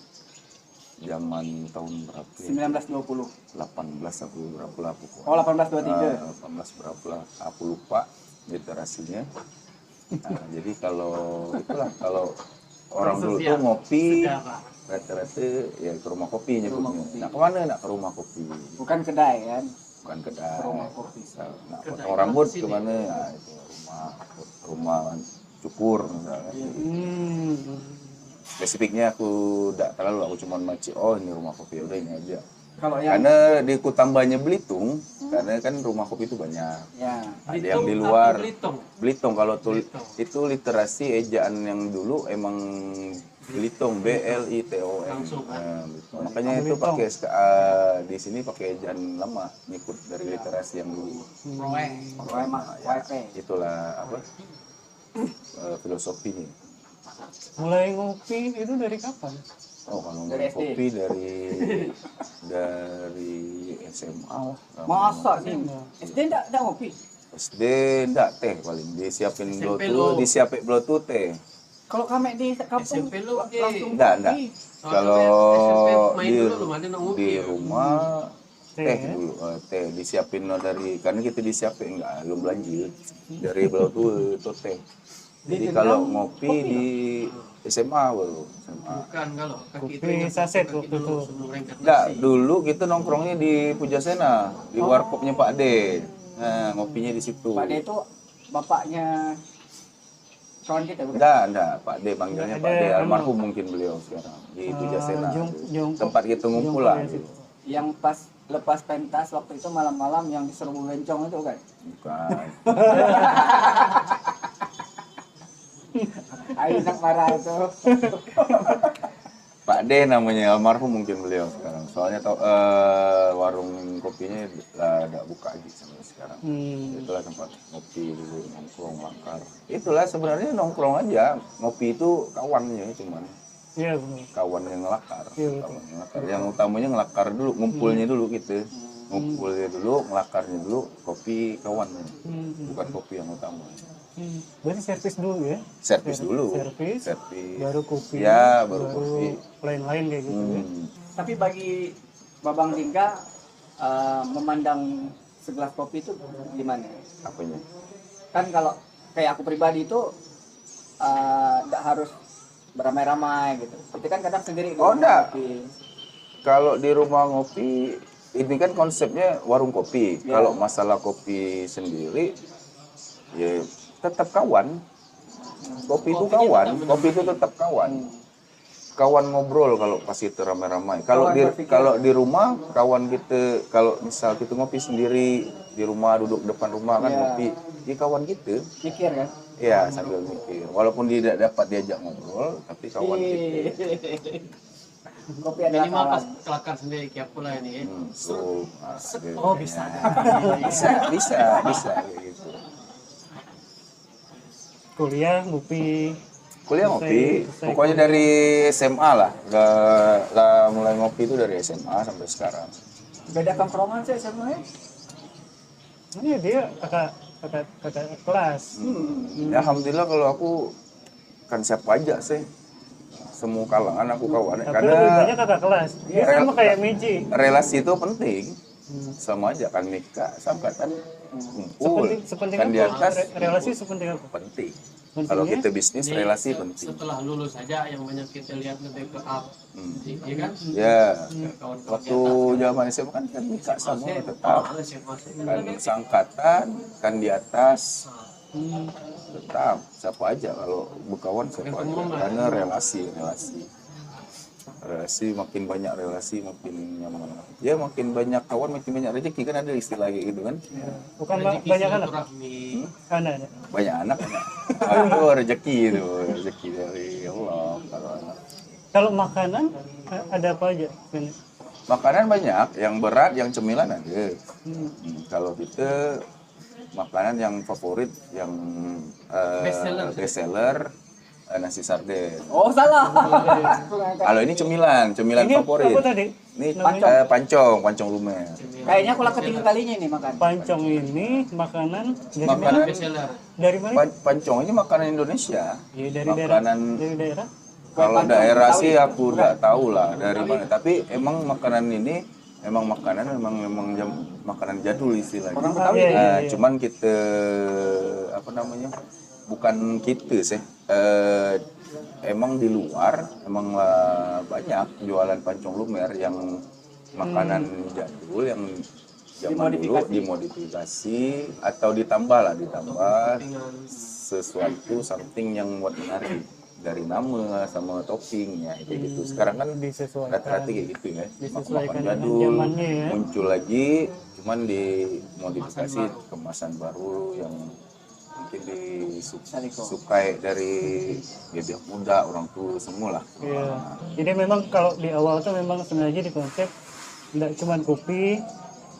zaman tahun berapa ya? 1920. 18 aku berapa lah pokoknya. Oh, 1823. 18 berapa lah, aku lupa literasinya. Nah, jadi kalau orang dulu tuh ngopi Sejarah. rata-rata ya ke rumah kopi nyebutnya. Nah kemana nak ke rumah kopi? Bukan kedai kan? Bukan kedai. Rumah kopi. Nak Kedai potong rambut sini. kemana? Nah, itu rumah cukur misalnya. Spesifiknya aku tidak terlalu, aku cuma macam ini rumah kopi udah ini aja. Kalau yang Karena di Kutambahnya Belitung, karena kan rumah kopi itu banyak. ya Ada yang di Belitung luar. atau Belitung? Belitung kalau Belitung. itu literasi ejaan yang dulu emang Belitung BLITON. Langsung, kan? Belitung. Makanya itu pakai di sini pakai ejaan lama ngikut dari literasi yang dulu. Proyek. WP. Itulah apa filosofinya. mulai ngopi itu dari kapan? Oh kalau Dari SD. kopi dari SMA lah. Masa sih? SD enggak ngopi. SD enggak teh paling disiapin SMP blotu, lo. disiapin blotu teh. Kalau kami di kampung SMP lu, langsung Enggak. ngopi. Kalau SMP main di, dulu lu ada nak ngopi di ya? rumah Teh, teh ya? dulu, teh disiapin dari karena kita disiapin enggak belum belanja dari blotu itu teh. Jadi kalau ngopi di SMA baru SMA. Bukan kalau kaki Kopi itu yang saset kaki waktu dulu itu. sebelum lengket Enggak, nasi. dulu kita nongkrongnya di Pujasena, di warkopnya Pak D. Nah, ngopinya di situ. Pak D itu bapaknya kawan kita bukan? Enggak, Pak D panggilnya Nggak Pak D. ada, Almarhum mungkin beliau sekarang di Pujasena. Jongkok. Tempat kita ngumpul lah. Jongkok ya situ. Yang pas lepas pentas waktu itu malam-malam yang diserbu bencong itu kan? Bukan. Ayo nak marah itu. Pak D D namanya, almarhum mungkin beliau sekarang. Soalnya warung kopinya ada buka lagi sampai sekarang. Itulah tempat ngopi dulu, nongkrong lakar. Itulah sebenarnya nongkrong aja. Ngopi itu kawannya cuman. Iya benar. Kawan yang ngelakar. Iya, Kawan yang ngelakar. Yang utamanya ngelakar dulu, ngumpulnya dulu gitu. Ngumpulnya dulu, ngelakarnya dulu, kopi kawannya. Bukan kopi yang utama. Berarti servis dulu ya? Servis dulu. Servis, Servis. baru kopi. Ya, baru kopi. Lain-lain kayak gitu ya. Tapi bagi Babang Lingga memandang segelas kopi itu gimana? Apanya? Kan kalau kayak aku pribadi itu nggak harus beramai-ramai gitu. Itu kan kadang sendiri. Oh, enggak. Kopi. Kalau di rumah ngopi, ini kan konsepnya warung kopi. Ya. Kalau masalah kopi sendiri, ya tetap kawan. Kopi itu kawan, kopi itu tetap kawan. Kawan ngobrol kalau pas itu ramai-ramai. Kalau di rumah kawan kita, kalau misal kita ngopi sendiri di rumah, duduk depan rumah kan ngopi, ya kawan kita. Mikir kan? Ya sambil mikir. Walaupun tidak dapat diajak ngobrol, tapi kawan kita. Kopi adalah Minimal kawan. kelakar sendiri kayak pula ini ya. Oh, Bisa. bisa kayak gitu. Kuliah, ngopi. Kuliah ngopi, Selesai pokoknya dari SMA lah. Lah mulai ngopi itu dari SMA sampai sekarang. Beda tongkrongan sih sebenarnya. Ini dia kakak kelas. Ya, alhamdulillah kalau aku kan siapa aja sih, semua kalangan aku kawan. Tapi Karena lebih banyak kakak kelas. Dia sama kayak Meiji. relasi itu penting. Sama aja kan nikah, sangkatan, kumpul. Sepenting Kan di apa? atas Relasi sepenting apa? penting. Pentingnya? Kalau kita bisnis Ini relasi penting. Setelah lulus saja yang banyak kita lihat lebih ke up. Iya kan? Ya, Kawan waktu zaman SMA kan nikah sama tetap. males ya masuk. Kan sangkatan, kan di atas tetap siapa aja kalau berkawan siapa aja karena relasi makin banyak relasi makin nyaman ya, makin banyak kawan makin banyak rezeki kan, ada istilah kayak gitu kan. Bukan Rezeki banyak anak. silaturahmi. Anak. Banyak anak itu rezeki dari Allah. Kalau anak Kalau makanan ada apa aja? Ini? makanan banyak, yang berat yang cemilan ada. Kalau kita makanan yang favorit yang bestseller nasi sarden. Oh salah. Kalau ini cemilan Ini favorit. apa tadi? Ini Pancong. pancong lumer. Kayaknya aku ketiga kalinya ini makan. Pancong ini makanan dari Makanan mana? Bestseller. Dari mana? pancong ini makanan Indonesia. Ya, dari daerah. Makanan Dari daerah. kalau daerah sih aku nggak tahu lah dari mana. Tapi emang makanan ini makanan jadul istilahnya. Orang Betawi. Iya. Cuman kita apa namanya? Bukan kita sih. Emang di luar banyak jualan pancong lumer yang makanan jadul yang zaman dulu dimodifikasi atau ditambah sesuatu something yang buat menarik dari nama sama toppingnya kayak gitu. Sekarang kan Disesuaikan. rata-rata kayak gitu ya, Disesuaikan makan dengan jadul zamannya ya. muncul lagi, cuman dimodifikasi kemasan baru yang mungkin disukai dari bebek muda, orang tua semua lah. Iya. Jadi memang kalau di awal tuh memang sengaja dikonsep tidak cuma kopi,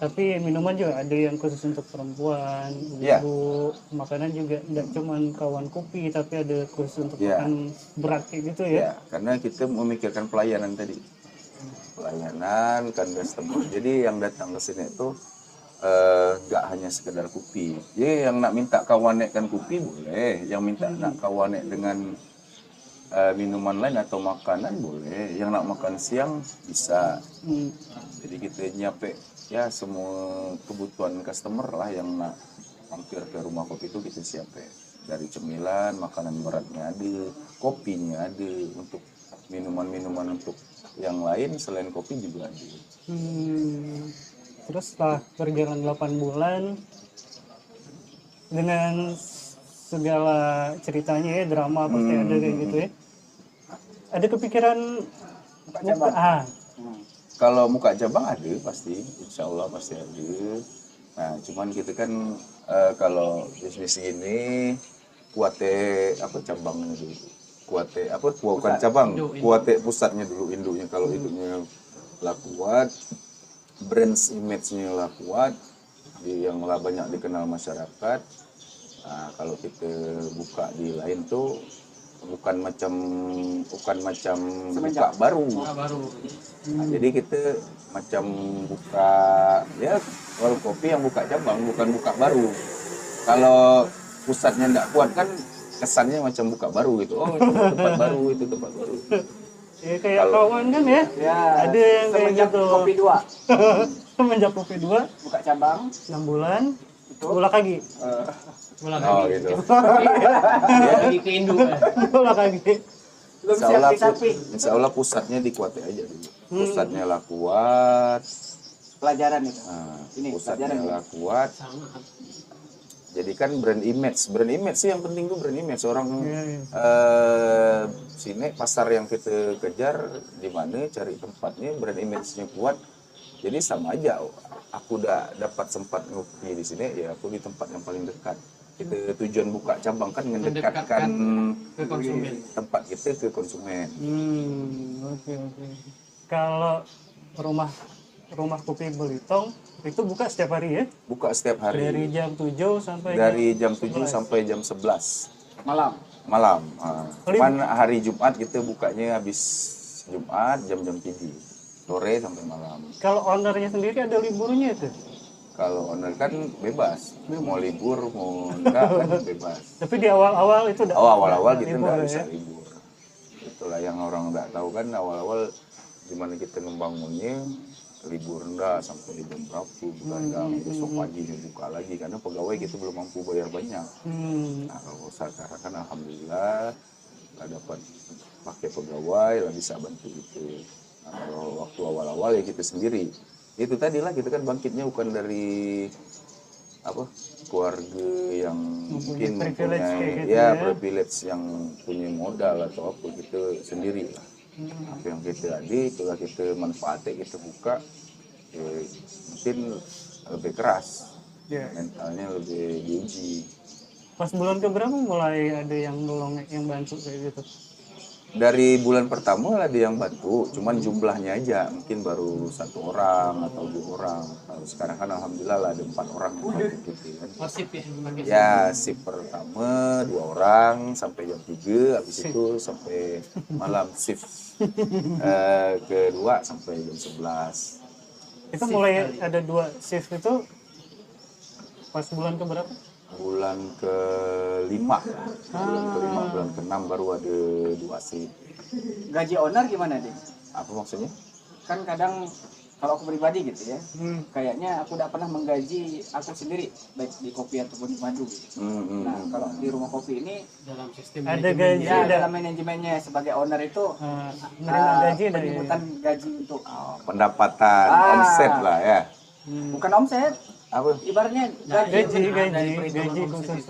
tapi minuman juga ada yang khusus untuk perempuan, Iya. ibu. Makanan juga tidak cuma kawan kopi, tapi ada khusus untuk Iya. makan berat kayak gitu ya. Ya, karena kita memikirkan pelayanan tadi. Pelayanan kan customer. Jadi yang datang ke sini itu nggak hanya sekedar kopi. Jadi yang nak minta kawanekkan kopi boleh, yang minta nak kawanek dengan minuman lain atau makanan boleh, yang nak makan siang bisa. Jadi kita nyiapin ya semua kebutuhan customer lah yang nak mampir ke rumah kopi itu kita siapin. Dari cemilan, makanan beratnya ada, kopinya ada, untuk minuman-minuman untuk yang lain selain kopi juga ada. Terus setelah berjalan 8 bulan dengan segala ceritanya ya, drama pasti ada kayak gitu ya. Ada kepikiran buka Kalau muka cabang ada pasti, insya Allah pasti ada. Nah, cuman kita kan kalau bisnis ini kuate apa cabangnya dulu, kuate apa bukan cabang, kuate pusatnya dulu, induknya Kalau itunya lah kuat, brand image-nya lah kuat, yang lah banyak dikenal masyarakat. Nah, kalau kita buka di lain tuh bukan macam buka baru. baru. Nah, jadi kita macam buka ya warung kopi yang buka cabang, bukan buka baru. Kalau pusatnya nggak kuat kan kesannya macam buka baru gitu. Oh, itu tempat baru, itu tempat baru. Ya kayak kawan kan ya. Ya, Ada yang kayak semenjak gitu. Kopi 2 Semenjak Kopi 2 buka cabang 6 bulan itu bola kaki. Mulai Oh lagi. gitu. Lagi ke Indo. Bola kaki. belum Insya Allah, sapi insya Allah pusatnya dikuatin aja dulu. Pusatnya lah kuat, pelajaran itu. nah, Ini pusatnya pelajaran. lah kuat. Sangat. Jadi kan brand image sih yang penting tuh brand image orang Iya, iya. sini pasar yang kita kejar di mana cari tempatnya brand image-nya kuat. Jadi sama aja. Aku udah dapat sempat ngopi di sini ya aku di tempat yang paling dekat. Kita tujuan buka cabang kan mendekatkan ke konsumen. tempat kita ke konsumen. Oke. Kalau rumah kopi Belitong itu buka setiap hari ya? Buka setiap hari Dari jam 7 sampai jam 7 sampai jam 11 Malam. malam. Cuman hari Jumat kita bukanya habis Jumat jam-jam 7 sore sampai malam. Kalau ownernya sendiri ada liburnya itu. Kalau owner kan bebas, mau libur mau enggak kan bebas. Tapi di awal-awal itu Awal-awal kita libur nggak ya? bisa libur. Itulah yang orang nggak tahu kan awal-awal gimana kita membangunnya libur enggak sampai jam berapa begadang besok pagi buka lagi karena pegawai kita belum mampu bayar banyak. Nah kalau sekarang kan alhamdulillah lah dapat pakai pegawai lah bisa bantu itu. Nah, kalau waktu awal-awal ya kita sendiri itu tadi lah kita kan bangkitnya bukan dari apa keluarga yang mungkin privilege kayak mempunyai gitu ya ya. privilege yang punya modal atau apa kita sendiri lah. Apa yang kita ada itulah kita manfaatkan kita buka mungkin lebih keras Ya. mentalnya lebih diuji. Pas bulan keberapa mulai ada yang nolong yang bantu kayak gitu? Dari bulan pertama ada yang bantu cuman jumlahnya aja mungkin baru 1 orang atau 2 orang. Kalau sekarang kan alhamdulillah lah ada 4 orang yang bantu kita kan. Wasip ya. pakai Ya shift pertama 2 orang sampai jam 3 habis itu sampai malam shift kedua sampai jam 11. Itu mulai ada 2 shift itu pas bulan keberapa? Bulan ke-5 bulan ke-6 baru ada 2 shift. Gaji owner gimana deh? Apa maksudnya? Kan kadang kalau aku pribadi gitu ya, kayaknya aku udah pernah menggaji aku sendiri baik di kopi ataupun di madu gitu. Nah kalau di rumah kopi ini dalam sistem Ada manajemen. gaji ya ada dalam manajemennya sebagai owner itu menerima gaji dari penyebutan gaji untuk Pendapatan omset lah ya. bukan omset, Apa? ibaratnya gaji khusus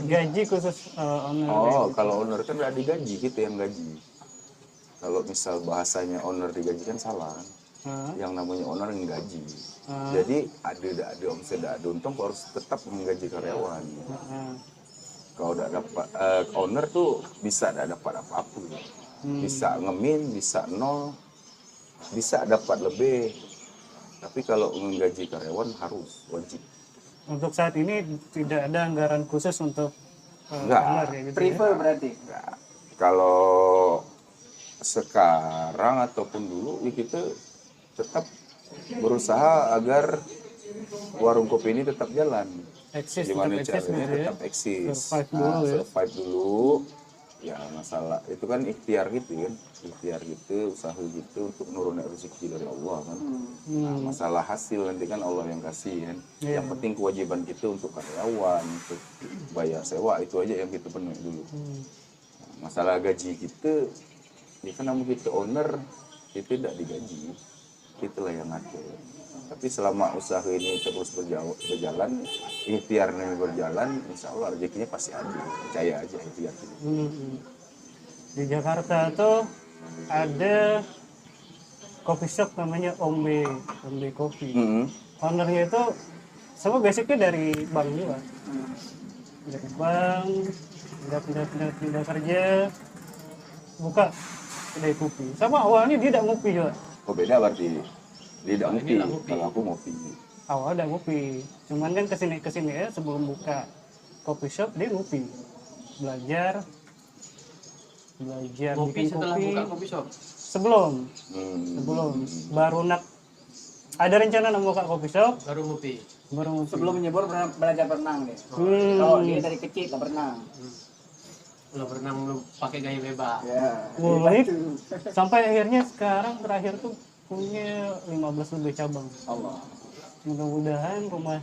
gaji khusus owner. Oh, kalau owner kan nggak digaji, kita yang gaji. Kalau misal bahasanya owner digaji kan salah. Yang namanya owner yang gaji. Jadi ada omset, ada untung, harus tetap menggaji karyawan. Kalau udah dapat owner tuh bisa tidak dapat apa-apa. Bisa ngemin, bisa nol, bisa dapat lebih. Tapi kalau menggaji karyawan harus wajib. Untuk saat ini tidak ada anggaran khusus untuk Enggak. owner ya gitu ya? prefer berarti. Enggak. Kalau sekarang ataupun dulu ya kita tetap berusaha agar warung kopi ini tetap jalan. Eksis, Gimana tetap eksis caranya gitu ya? tetap eksis. Survive dulu ya. Survive dulu. Ya masalah itu kan ikhtiar gitu kan, ikhtiar gitu, usaha gitu untuk nurunin rezeki dari Allah kan. Nah, masalah hasil nanti kan Allah yang kasih kan. Iya. Yang penting kewajiban kita untuk karyawan, untuk bayar sewa itu aja yang kita penuhi dulu. Nah, masalah gaji kita, ini kan namun kita owner, kita tidak digaji, kita lah yang ngatur. Tapi selama usaha ini terus berjalan, ikhtiarnya berjalan, insya Allah rezekinya pasti ada. Percaya aja ikhtiar kita. Di Jakarta tuh ada coffee shop namanya Ombe Coffee. Ownernya itu semua basicnya dari bank juga. Dari bank, pindah kerja, buka kedai kopi. Sama awalnya dia tidak ngopi juga. Oh beda berarti. Dia tidak Kalau ini ngopi. nggak ngopi. Kalau aku ngopi. Awal udah ngopi. Cuman kan kesini ya sebelum buka coffee shop dia ngopi. Belajar Ngopi bikin setelah kopi. buka kopi shop. Sebelum Hmm. baru ada rencana nak buka coffee shop Baru ngopi. baru ngopi. Sebelum nyebur belajar berenang deh. Hmm. Kalau dia dari kecil tak berenang. Lo berenang lu pakai gaya bebas. Ya. Mulai sampai akhirnya sekarang terakhir tuh punya 15 lebih cabang. Allah. Mudah-mudahan rumah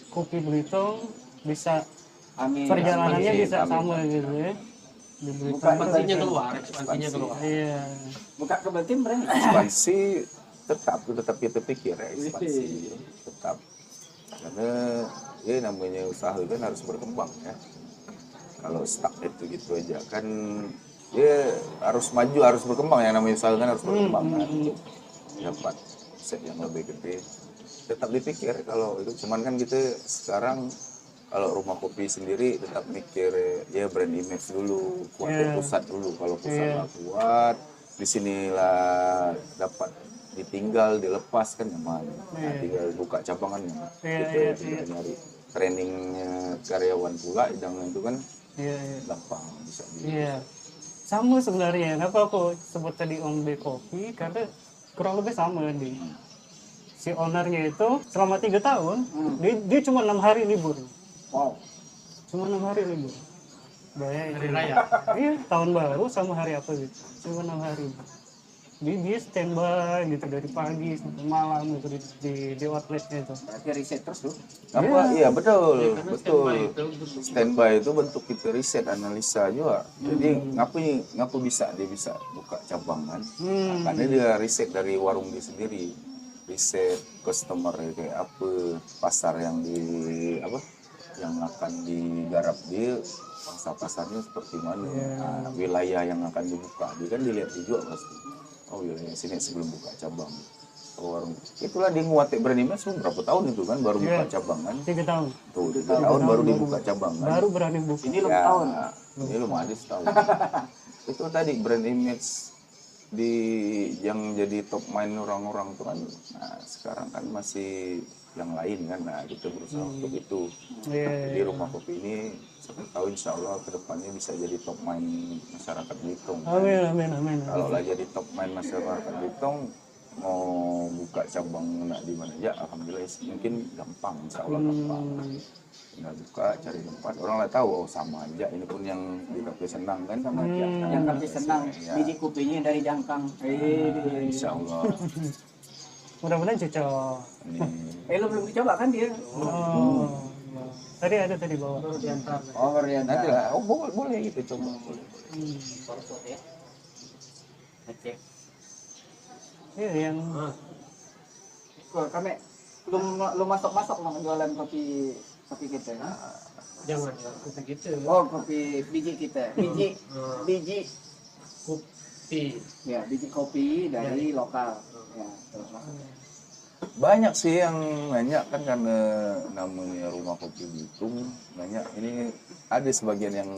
kopi Belitung bisa Amin. perjalanannya Amin. bisa Amin. sama gitu ya. Di Belitung Bukan itu Ekspansinya bisa- keluar, ekspansinya keluar. Iya. Buka ke tim berani. Ekspansi tetap kita pikir ya ekspansi tetap. Karena ya namanya usaha kan harus berkembang ya. Kalau stuck itu gitu aja kan ya harus maju, harus berkembang, yang namanya usaha kan harus berkembang kan untuk dapat set yang lebih gede. Tetap dipikir kalau itu, cuman kan kita sekarang kalau rumah kopi sendiri tetap mikir ya brand image dulu, kuat di pusat dulu. Kalau pusat nggak kuat, disinilah dapat ditinggal, dilepas kan nyaman. Nah, tinggal buka cabang kan nyaman. Tinggal nyari trainingnya karyawan pula, jangan itu kan Iya, iya. gampang bisa Iya. Sama sebenarnya. Kenapa aku sebut tadi Ombe Kopi? Karena kurang lebih sama di si ownernya itu selama 3 tahun dia cuma 6 hari libur. Wow. Cuma 6 hari libur. Bayangin. Hari raya. Iya, tahun baru sama hari apa gitu. Cuma 6 hari. Dia standby gitu dari pagi sampai malam gitu di outletnya itu. Berarti riset terus tuh. apa iya betul Karena betul standby itu standby itu bentuk kita riset analisa juga. Jadi ngapu bisa dia bisa buka cabang kan. Nah, karena dia riset dari warung dia sendiri, riset customer kayak apa, pasar yang yang akan digarap dia, pasarnya seperti mana, nah, wilayah yang akan dibuka dia kan dilihat juga pasti. Oh wilayah sini sebelum buka cabang. Oh, warung itulah dia nguatin brand image berapa tahun itu kan baru buka cabang kan. 3 tahun. Tuh 3 tahun baru dibuka cabang kan. Baru berani buka. Ini lu Ya, tahun. ini lumayan setahun. Itu tadi brand image yang jadi top main orang-orang tuh kan. Nah, sekarang kan masih yang lain kan. Nah, kita berusaha untuk itu. Iya. Di rumah kopi ini satu tahun insya Allah kedepannya bisa jadi top main masyarakat Belitung. Amin, amin, amin. Kalau lah jadi top main masyarakat Belitung mau buka cabang di mana aja, alhamdulillah mungkin gampang, insya Allah gampang. Tinggal buka, cari tempat, orang lah tahu, oh sama aja. Ini pun yang di Kafe Senang kan sama aja. Yang kami senang Ya, biji kopinya dari Jangkang. insya Allah. Mudah-mudahan cocok. Ini Lu belum dicoba kan dia? Oh. Tadi ada tadi bawa. baru diantar. Oh, Rian. nanti lah, oh boleh gitu coba. Boleh. Ngecek. Iya yang Kok kami lu masuk mau jualan kopi kita ya? Jangan kita gitu. Oh, kopi biji kita. Biji Kopi. ya, biji kopi dari lokal. Ya, terus masuk. Banyak sih yang nanya kan karena namanya rumah kopi Belitung, nanya ini ada sebagian yang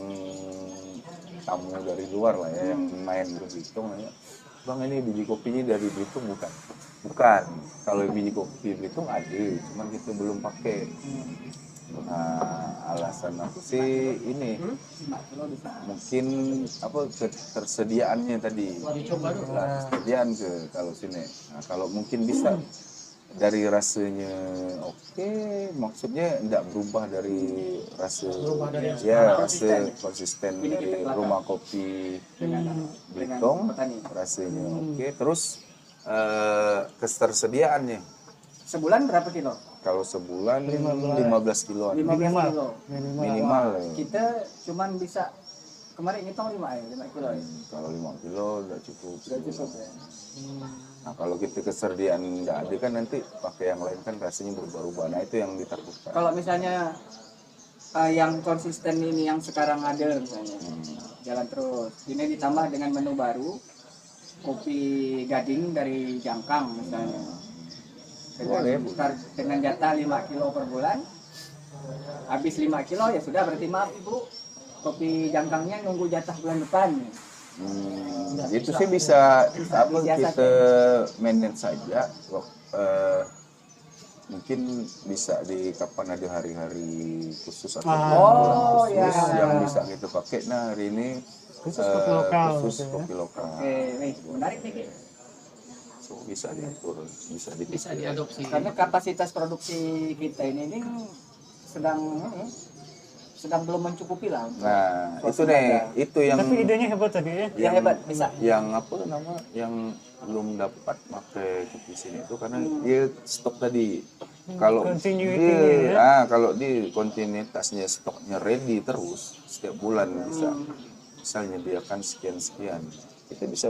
tamu dari luar lah ya yang main ke Belitung nanya, bang ini biji kopinya dari Belitung bukan? Bukan, kalau biji kopi Belitung ada, cuman kita belum pakai. Nah, alasan aku sih ini mungkin apa ketersediaannya tadi. Dicoba dulu. Ketersediaan kalau sini. Nah, kalau mungkin bisa dari rasanya oke, maksudnya tidak berubah dari rasa Berubah dari yang ya rasa konsisten di rumah kopi Belitung, petani. rasanya oke. Terus ketersediaannya Sebulan berapa kilo? kalau sebulan 15 kiloan 15 kilo. minimal ya. Kita cuman bisa kemarin ngitung 5 kilo ya. Kalau 5 kilo udah cukup. Udah cukup ya. Nah kalau kita kesediaan nggak ada kan nanti pakai yang lain kan rasanya berubah-ubah. Nah itu yang ditakutkan. Kalau misalnya yang konsisten ini yang sekarang ada misalnya jalan terus, ini ditambah dengan menu baru kopi gading dari Jangkang misalnya dengan jatah 5 kilo per bulan, habis 5 kilo ya sudah, berarti maaf ibu, kopi Jangkangnya nunggu jatah bulan depan. Itu sih bisa apa biasa kita manage saja. Mungkin bisa di kapan ada hari-hari khusus atau bulan Oh, khusus ya. yang bisa kita pakai. Nah, hari ini Khusus kopi lokal khusus gitu ya. kopi lokal. Oke, nih, menarik nih. Ki. So, bisa diatur, bisa Bisa diatur. diadopsi. Karena kapasitas produksi kita ini sedang sedang belum mencukupi lah. Untuk Nah, itu swasembada. nih, itu yang Tapi idenya hebat tadi ya. Ya hebat, bisa. yang apa nama yang belum dapat pakai kopi sini itu karena dia stok tadi. Kalau Continuity-nya dia kalau di kontinuitasnya stoknya ready terus setiap bulan bisa menyediakan sekian kita bisa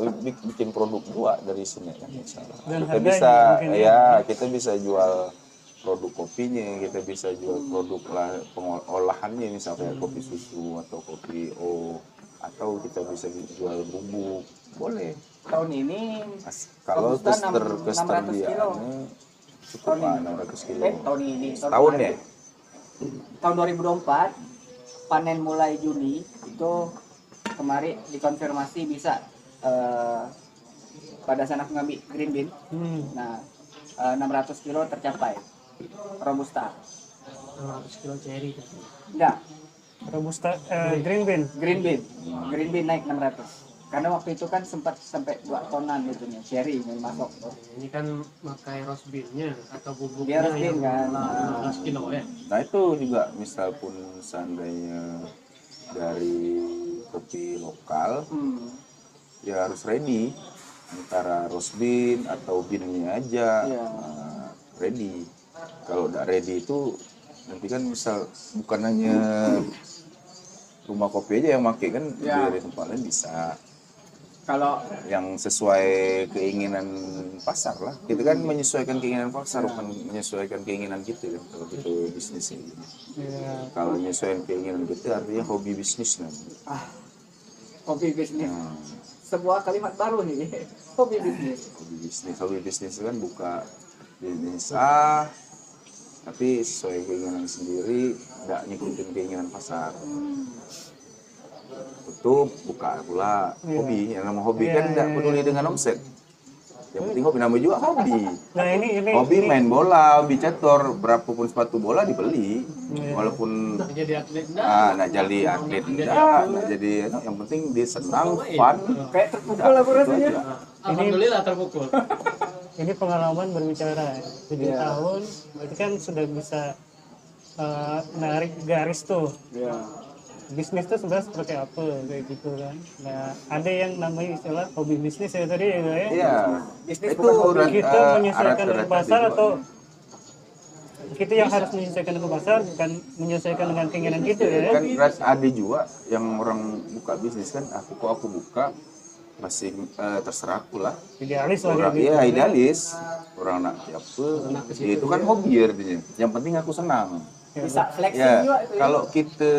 bikin produk dua dari sini kan misalnya. Dan Kita harganya bisa mungkin kita bisa jual produk kopinya, kita bisa jual produk olahannya misalnya kayak kopi susu atau kopi atau kita bisa jual bubuk boleh. Tahun ini Kalau Robusta 600 kilo. ketersediaannya cukup lah 600 kilo. tahun ini Tahun ya? tahun 2024 panen mulai Juni itu kemarin dikonfirmasi bisa pada sana aku ngambil green bean. Nah 600 kilo tercapai Robusta. 200 kilo cherry. Enggak, Robusta green bean. green bean naik 600 karena waktu itu kan sempat sampai 2 tonan gitu nih cherry yang masuk. Ini kan pakai roast bean-nya atau Dia bubuknya roast bean yang kan. 15 kilo ya. Nah itu juga misal pun seandainya dari kopi lokal ya harus ready antara roast bean atau bean-nya aja Iya. ready. Kalau udah ready itu nanti kan misal bukan hanya rumah kopi aja yang pakai kan Ya. dari tempat lain bisa. Kalau Yang sesuai keinginan pasar lah. Kita kan menyesuaikan keinginan pasar, bukan menyesuaikan keinginan kita kan kalau kita bisnis ini. Iya. Kalau menyesuaikan keinginan kita artinya hobi bisnis kan. hobi bisnis, sebuah kalimat baru nih, hobi bisnis. Hobi bisnis itu kan buka bisnis tapi sesuai keinginan sendiri, tidak ngikutin keinginan pasar. Tutup, buka pula hobi. Yang nama hobi kan tidak peduli dengan omset. Yang penting hobi, namanya juga hobi. Nah ini Hobi main bola, hobi cetor, berapapun sepatu bola dibeli. Walaupun Jadi atlet enggak? nak jadi atlet enggak, nak jadi yang penting dia senang, fun. Kayak terpukul aku rasanya. Alhamdulillah terpukul. ini pengalaman berbicara 7 tahun, berarti kan sudah bisa narik garis tuh. Bisnis itu sebenarnya seperti apa kayak gitu kan. Nah ada yang namanya istilah hobi bisnis ya tadi ya Kak, ya. Iya. Bisnis Itu bukan hobi. Kita menyesuaikan dengan pasar juga. atau kita yang harus menyesuaikan dengan pasar bukan menyesuaikan dengan keinginan kita ya. Kan ada juga yang orang buka bisnis kan, aku buka masih terserah aku lah. Idealis lah Orang kayak gitu. iya idealis, orang nak siapa, ya, itu kan hobi artinya. Yang penting aku senang. Bisa flexing Ya, juga itu ya. kalau kita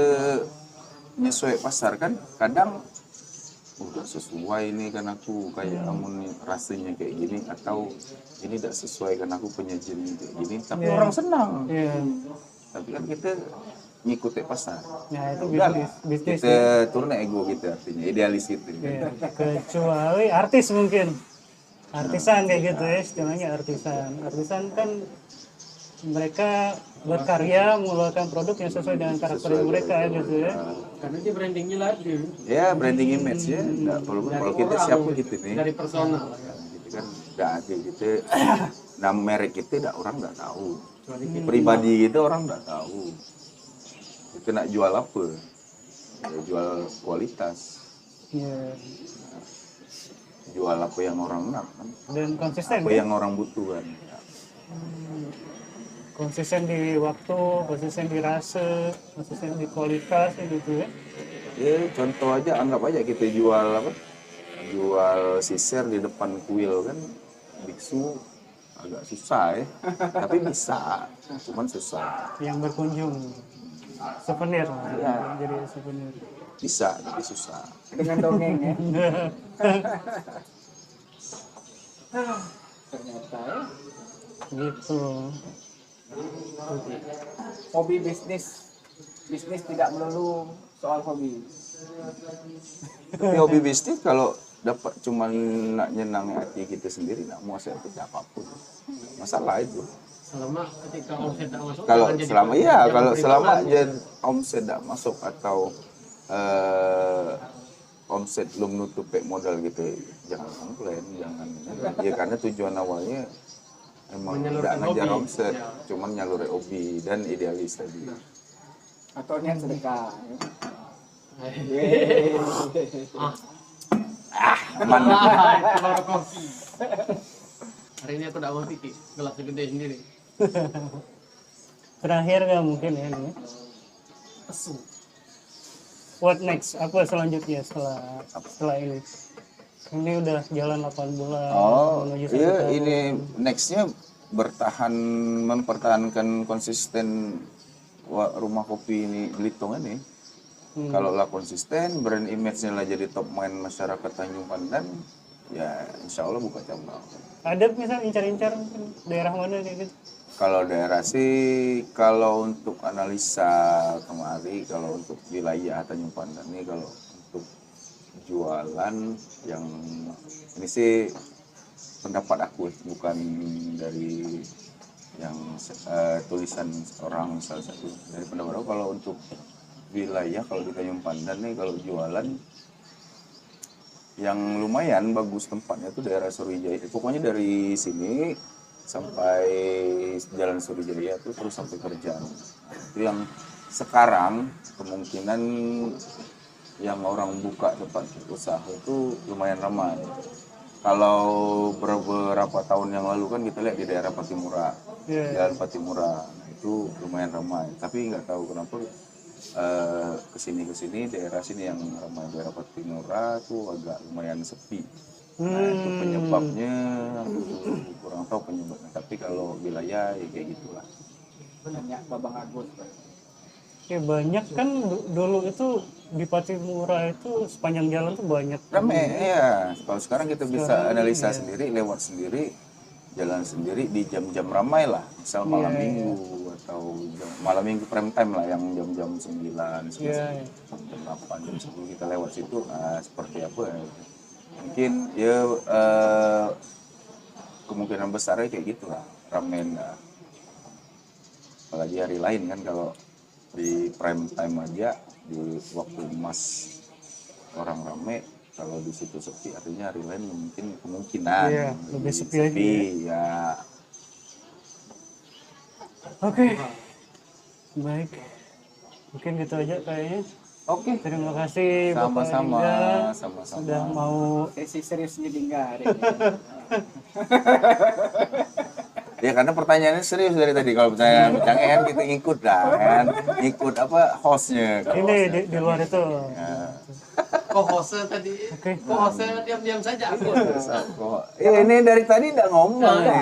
nyesuai pasar kan kadang udah sesuai ini kan aku kayak amun rasanya kayak gini atau ini tidak sesuai kan aku penyajian kayak gini tapi orang senang. Iya. Tapi kan kita ngikutin pasar. Nah itu Udah, bisnis kita turun ego kita artinya idealis gitu. ya. Kecuali artis mungkin artisan kayak gitu ya, istilahnya artisan kan mereka berkarya mengeluarkan produk yang sesuai dengan karakter mereka gitu ya. Karena dia brandingnya lagi Ya branding image ya. Nggak perlu kalau kita siapa gitu nih. dari personal. Gitu kan nggak ada gitu. Nama merek kita orang nggak tahu. Pribadi kita orang nggak tahu. Kita nak jual apa? Ya, jual kualitas. Iya. Jual apa yang orang nak kan. Dan konsisten Apa ya? yang orang butuhkan. Konsisten di waktu, konsisten di rasa, konsisten di kualitas gitu ya. Ya contoh aja anggap aja kita jual apa? Jual sisir di depan kuil kan biksu agak susah ya. Tapi bisa, cuman susah. Yang berkunjung souvenir ya. Jadi souvenir. Bisa, tapi susah. Dengan dongeng ya. Ternyata ya. Gitu. Hobi bisnis bisnis tidak melulu soal hobi. Tapi hobi bisnis kalau dapat cuman nak nyenang hati kita sendiri, nak muasai itu tidak apapun masalah itu. Selama ketika omset tak masuk, Kalau jangan jadi selama jangan kalau selama perhitungan. omset tidak masuk atau omset belum nutup modal gitu, jangan komplain, jangan. Ya karena tujuan awalnya emang tidak Menyalurkan ngejar hobi. omset, Ya. cuman nyalur hobi dan idealis tadi. Atau niat sedekah. Aman. Itu baru kopi. Hari ini aku tidak mau pikir, gelas gede sendiri. Terakhir nggak mungkin ya ini. Pesu. What next? Apa selanjutnya setelah ini? Ini udah jalan 8 bulan Oh, menuju 1 iya tahun. ini nextnya mempertahankan konsisten rumah kopi ini Belitung ini. Kalau lah konsisten, brand image-nya lah jadi top main masyarakat Tanjung Pandan, ya insya Allah buka cabang. Ada misal incar-incar mungkin daerah mana kayak gitu? Kalau daerah sih, kalau untuk analisa kemari, kalau untuk wilayah Tanjung Pandan ini, kalau untuk jualan yang ini sih pendapat aku, bukan dari yang tulisan orang salah satu. Dari pendapat aku, kalau untuk wilayah, kalau di Tanjung Pandan nih, kalau jualan yang lumayan bagus tempatnya itu daerah Surijaya. Pokoknya dari sini sampai Jalan Surijaya itu terus sampai Kerjaan. Itu yang sekarang kemungkinan yang orang buka tempat usaha itu lumayan ramai. Kalau beberapa tahun yang lalu kan kita lihat di daerah Patimura, Jalan Patimura, nah, itu lumayan ramai. Tapi nggak tahu kenapa kesini daerah sini yang ramai, daerah Patimura tuh agak lumayan sepi. Nah itu penyebabnya aku kurang tahu penyebabnya. Tapi kalau wilayah ya kayak gitulah. Banyak Babang Agus. Ya banyak kan dulu itu di Patimura itu sepanjang jalan tuh banyak. Ramai ya. Kalau sekarang kita bisa analisa sendiri, lewat sendiri, jalan sendiri di jam-jam ramai lah. Misal malam minggu atau malam minggu prime time lah, yang jam-jam 9, Iya. jam 8, jam 10 kita lewat situ. Seperti apa ya? Mungkin ya kemungkinan besarnya kayak gitu lah, ramai. Apalagi hari lain kan, kalau di prime time aja, di waktu emas orang ramai, kalau di situ sepi artinya hari lain mungkin kemungkinan lebih sepi lagi ya. Oke. Baik. Mungkin gitu aja kayaknya. Oke, Terima kasih Bapak Sama-sama, Ringga sama-sama. sudah mau sesi seriusnya Dingga hari ini. Ya karena pertanyaannya serius dari tadi. Kalau pertanyaan kan kita ikut lah kan, ikut apa hostnya. Kalau ini hostnya. di luar itu. Kok hose tadi? Oke. Kok hose diam-diam saja aku. Ini dari tadi udah ngomong nih,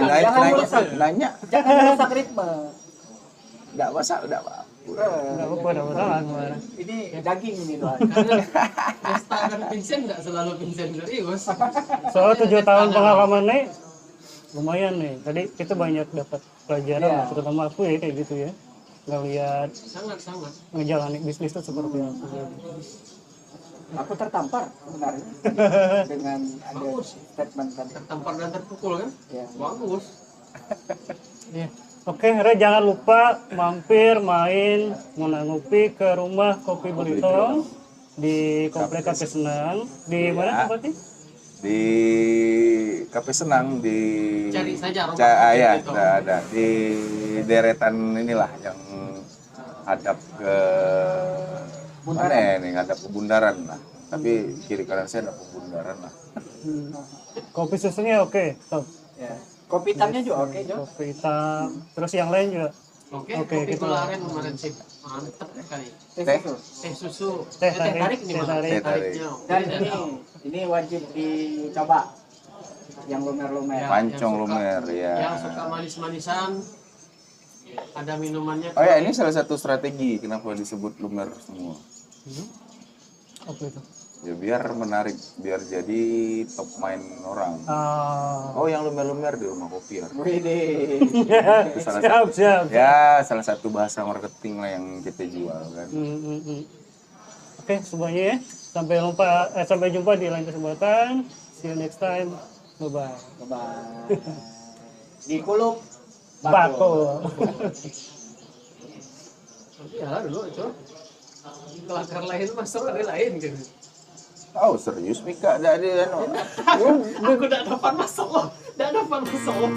nanya, Jangan merusak ritme. nggak masalah, udah apa. Enggak apa-apa, enggak masalah kemarin. Ini daging ini doang. Karena pesta dan Vincent nggak selalu Vincent serius. Soal 7 tahun pengalaman nih lumayan nih. Tadi kita banyak dapat pelajaran, Iya. terutama aku ya kayak gitu ya. Ngelihat Sangat-sangat. ngejalanin bisnis itu seperti apa. Aku tertampar sebenarnya dengan ada Bagus. statement tadi. Tertampar dan terpukul kan? Ya. Bagus. Iya. Oke, Re, jangan lupa mampir main ngopi ke rumah Kopi Belitung di Komplek Kafe Senang. Di mana tempatnya? Di Kafe Senang di Cari saja rumah ya, Kopi Belitung. ada di deretan inilah yang hadap ke mana ya nih, hadap ke bundaran lah. Tapi kiri kanan saya ada bundaran lah. Kopi susunya oke, top. Ya. Kopi hitamnya juga oke, Jo. Kopi hitam, terus yang lain juga. Oke, Oke, kopi kita- gula aren kemarin sih. Mantep kali. Teh susu. Teh susu. Teh Teh tarik tarik, nih Mas. teh tarik. Teh tariknya. Dan Ini tahu. ini wajib dicoba. Yang lumer-lumer. Ya, Pancong yang suka- lumer, ya. Yang suka manis-manisan, ada minumannya. Oh ya, ini salah satu strategi kenapa disebut lumer semua. Apa itu? Ya biar menarik, biar jadi top main orang. Oh yang lumer-lumer di rumah kopi ya. Widih. Itu salah siap, siap. Ya salah satu bahasa marketing lah yang kita jual kan. Oke, semuanya ya. Sampai jumpa di lain kesempatan. See you next time. Bye-bye. Bye. Di Kulub Bako. Ya dulu itu. Kelakar lain masuk ada lain gitu. Oh serius Mika, ada Aku tidak dapat masuk loh. Tidak dapat masuk loh.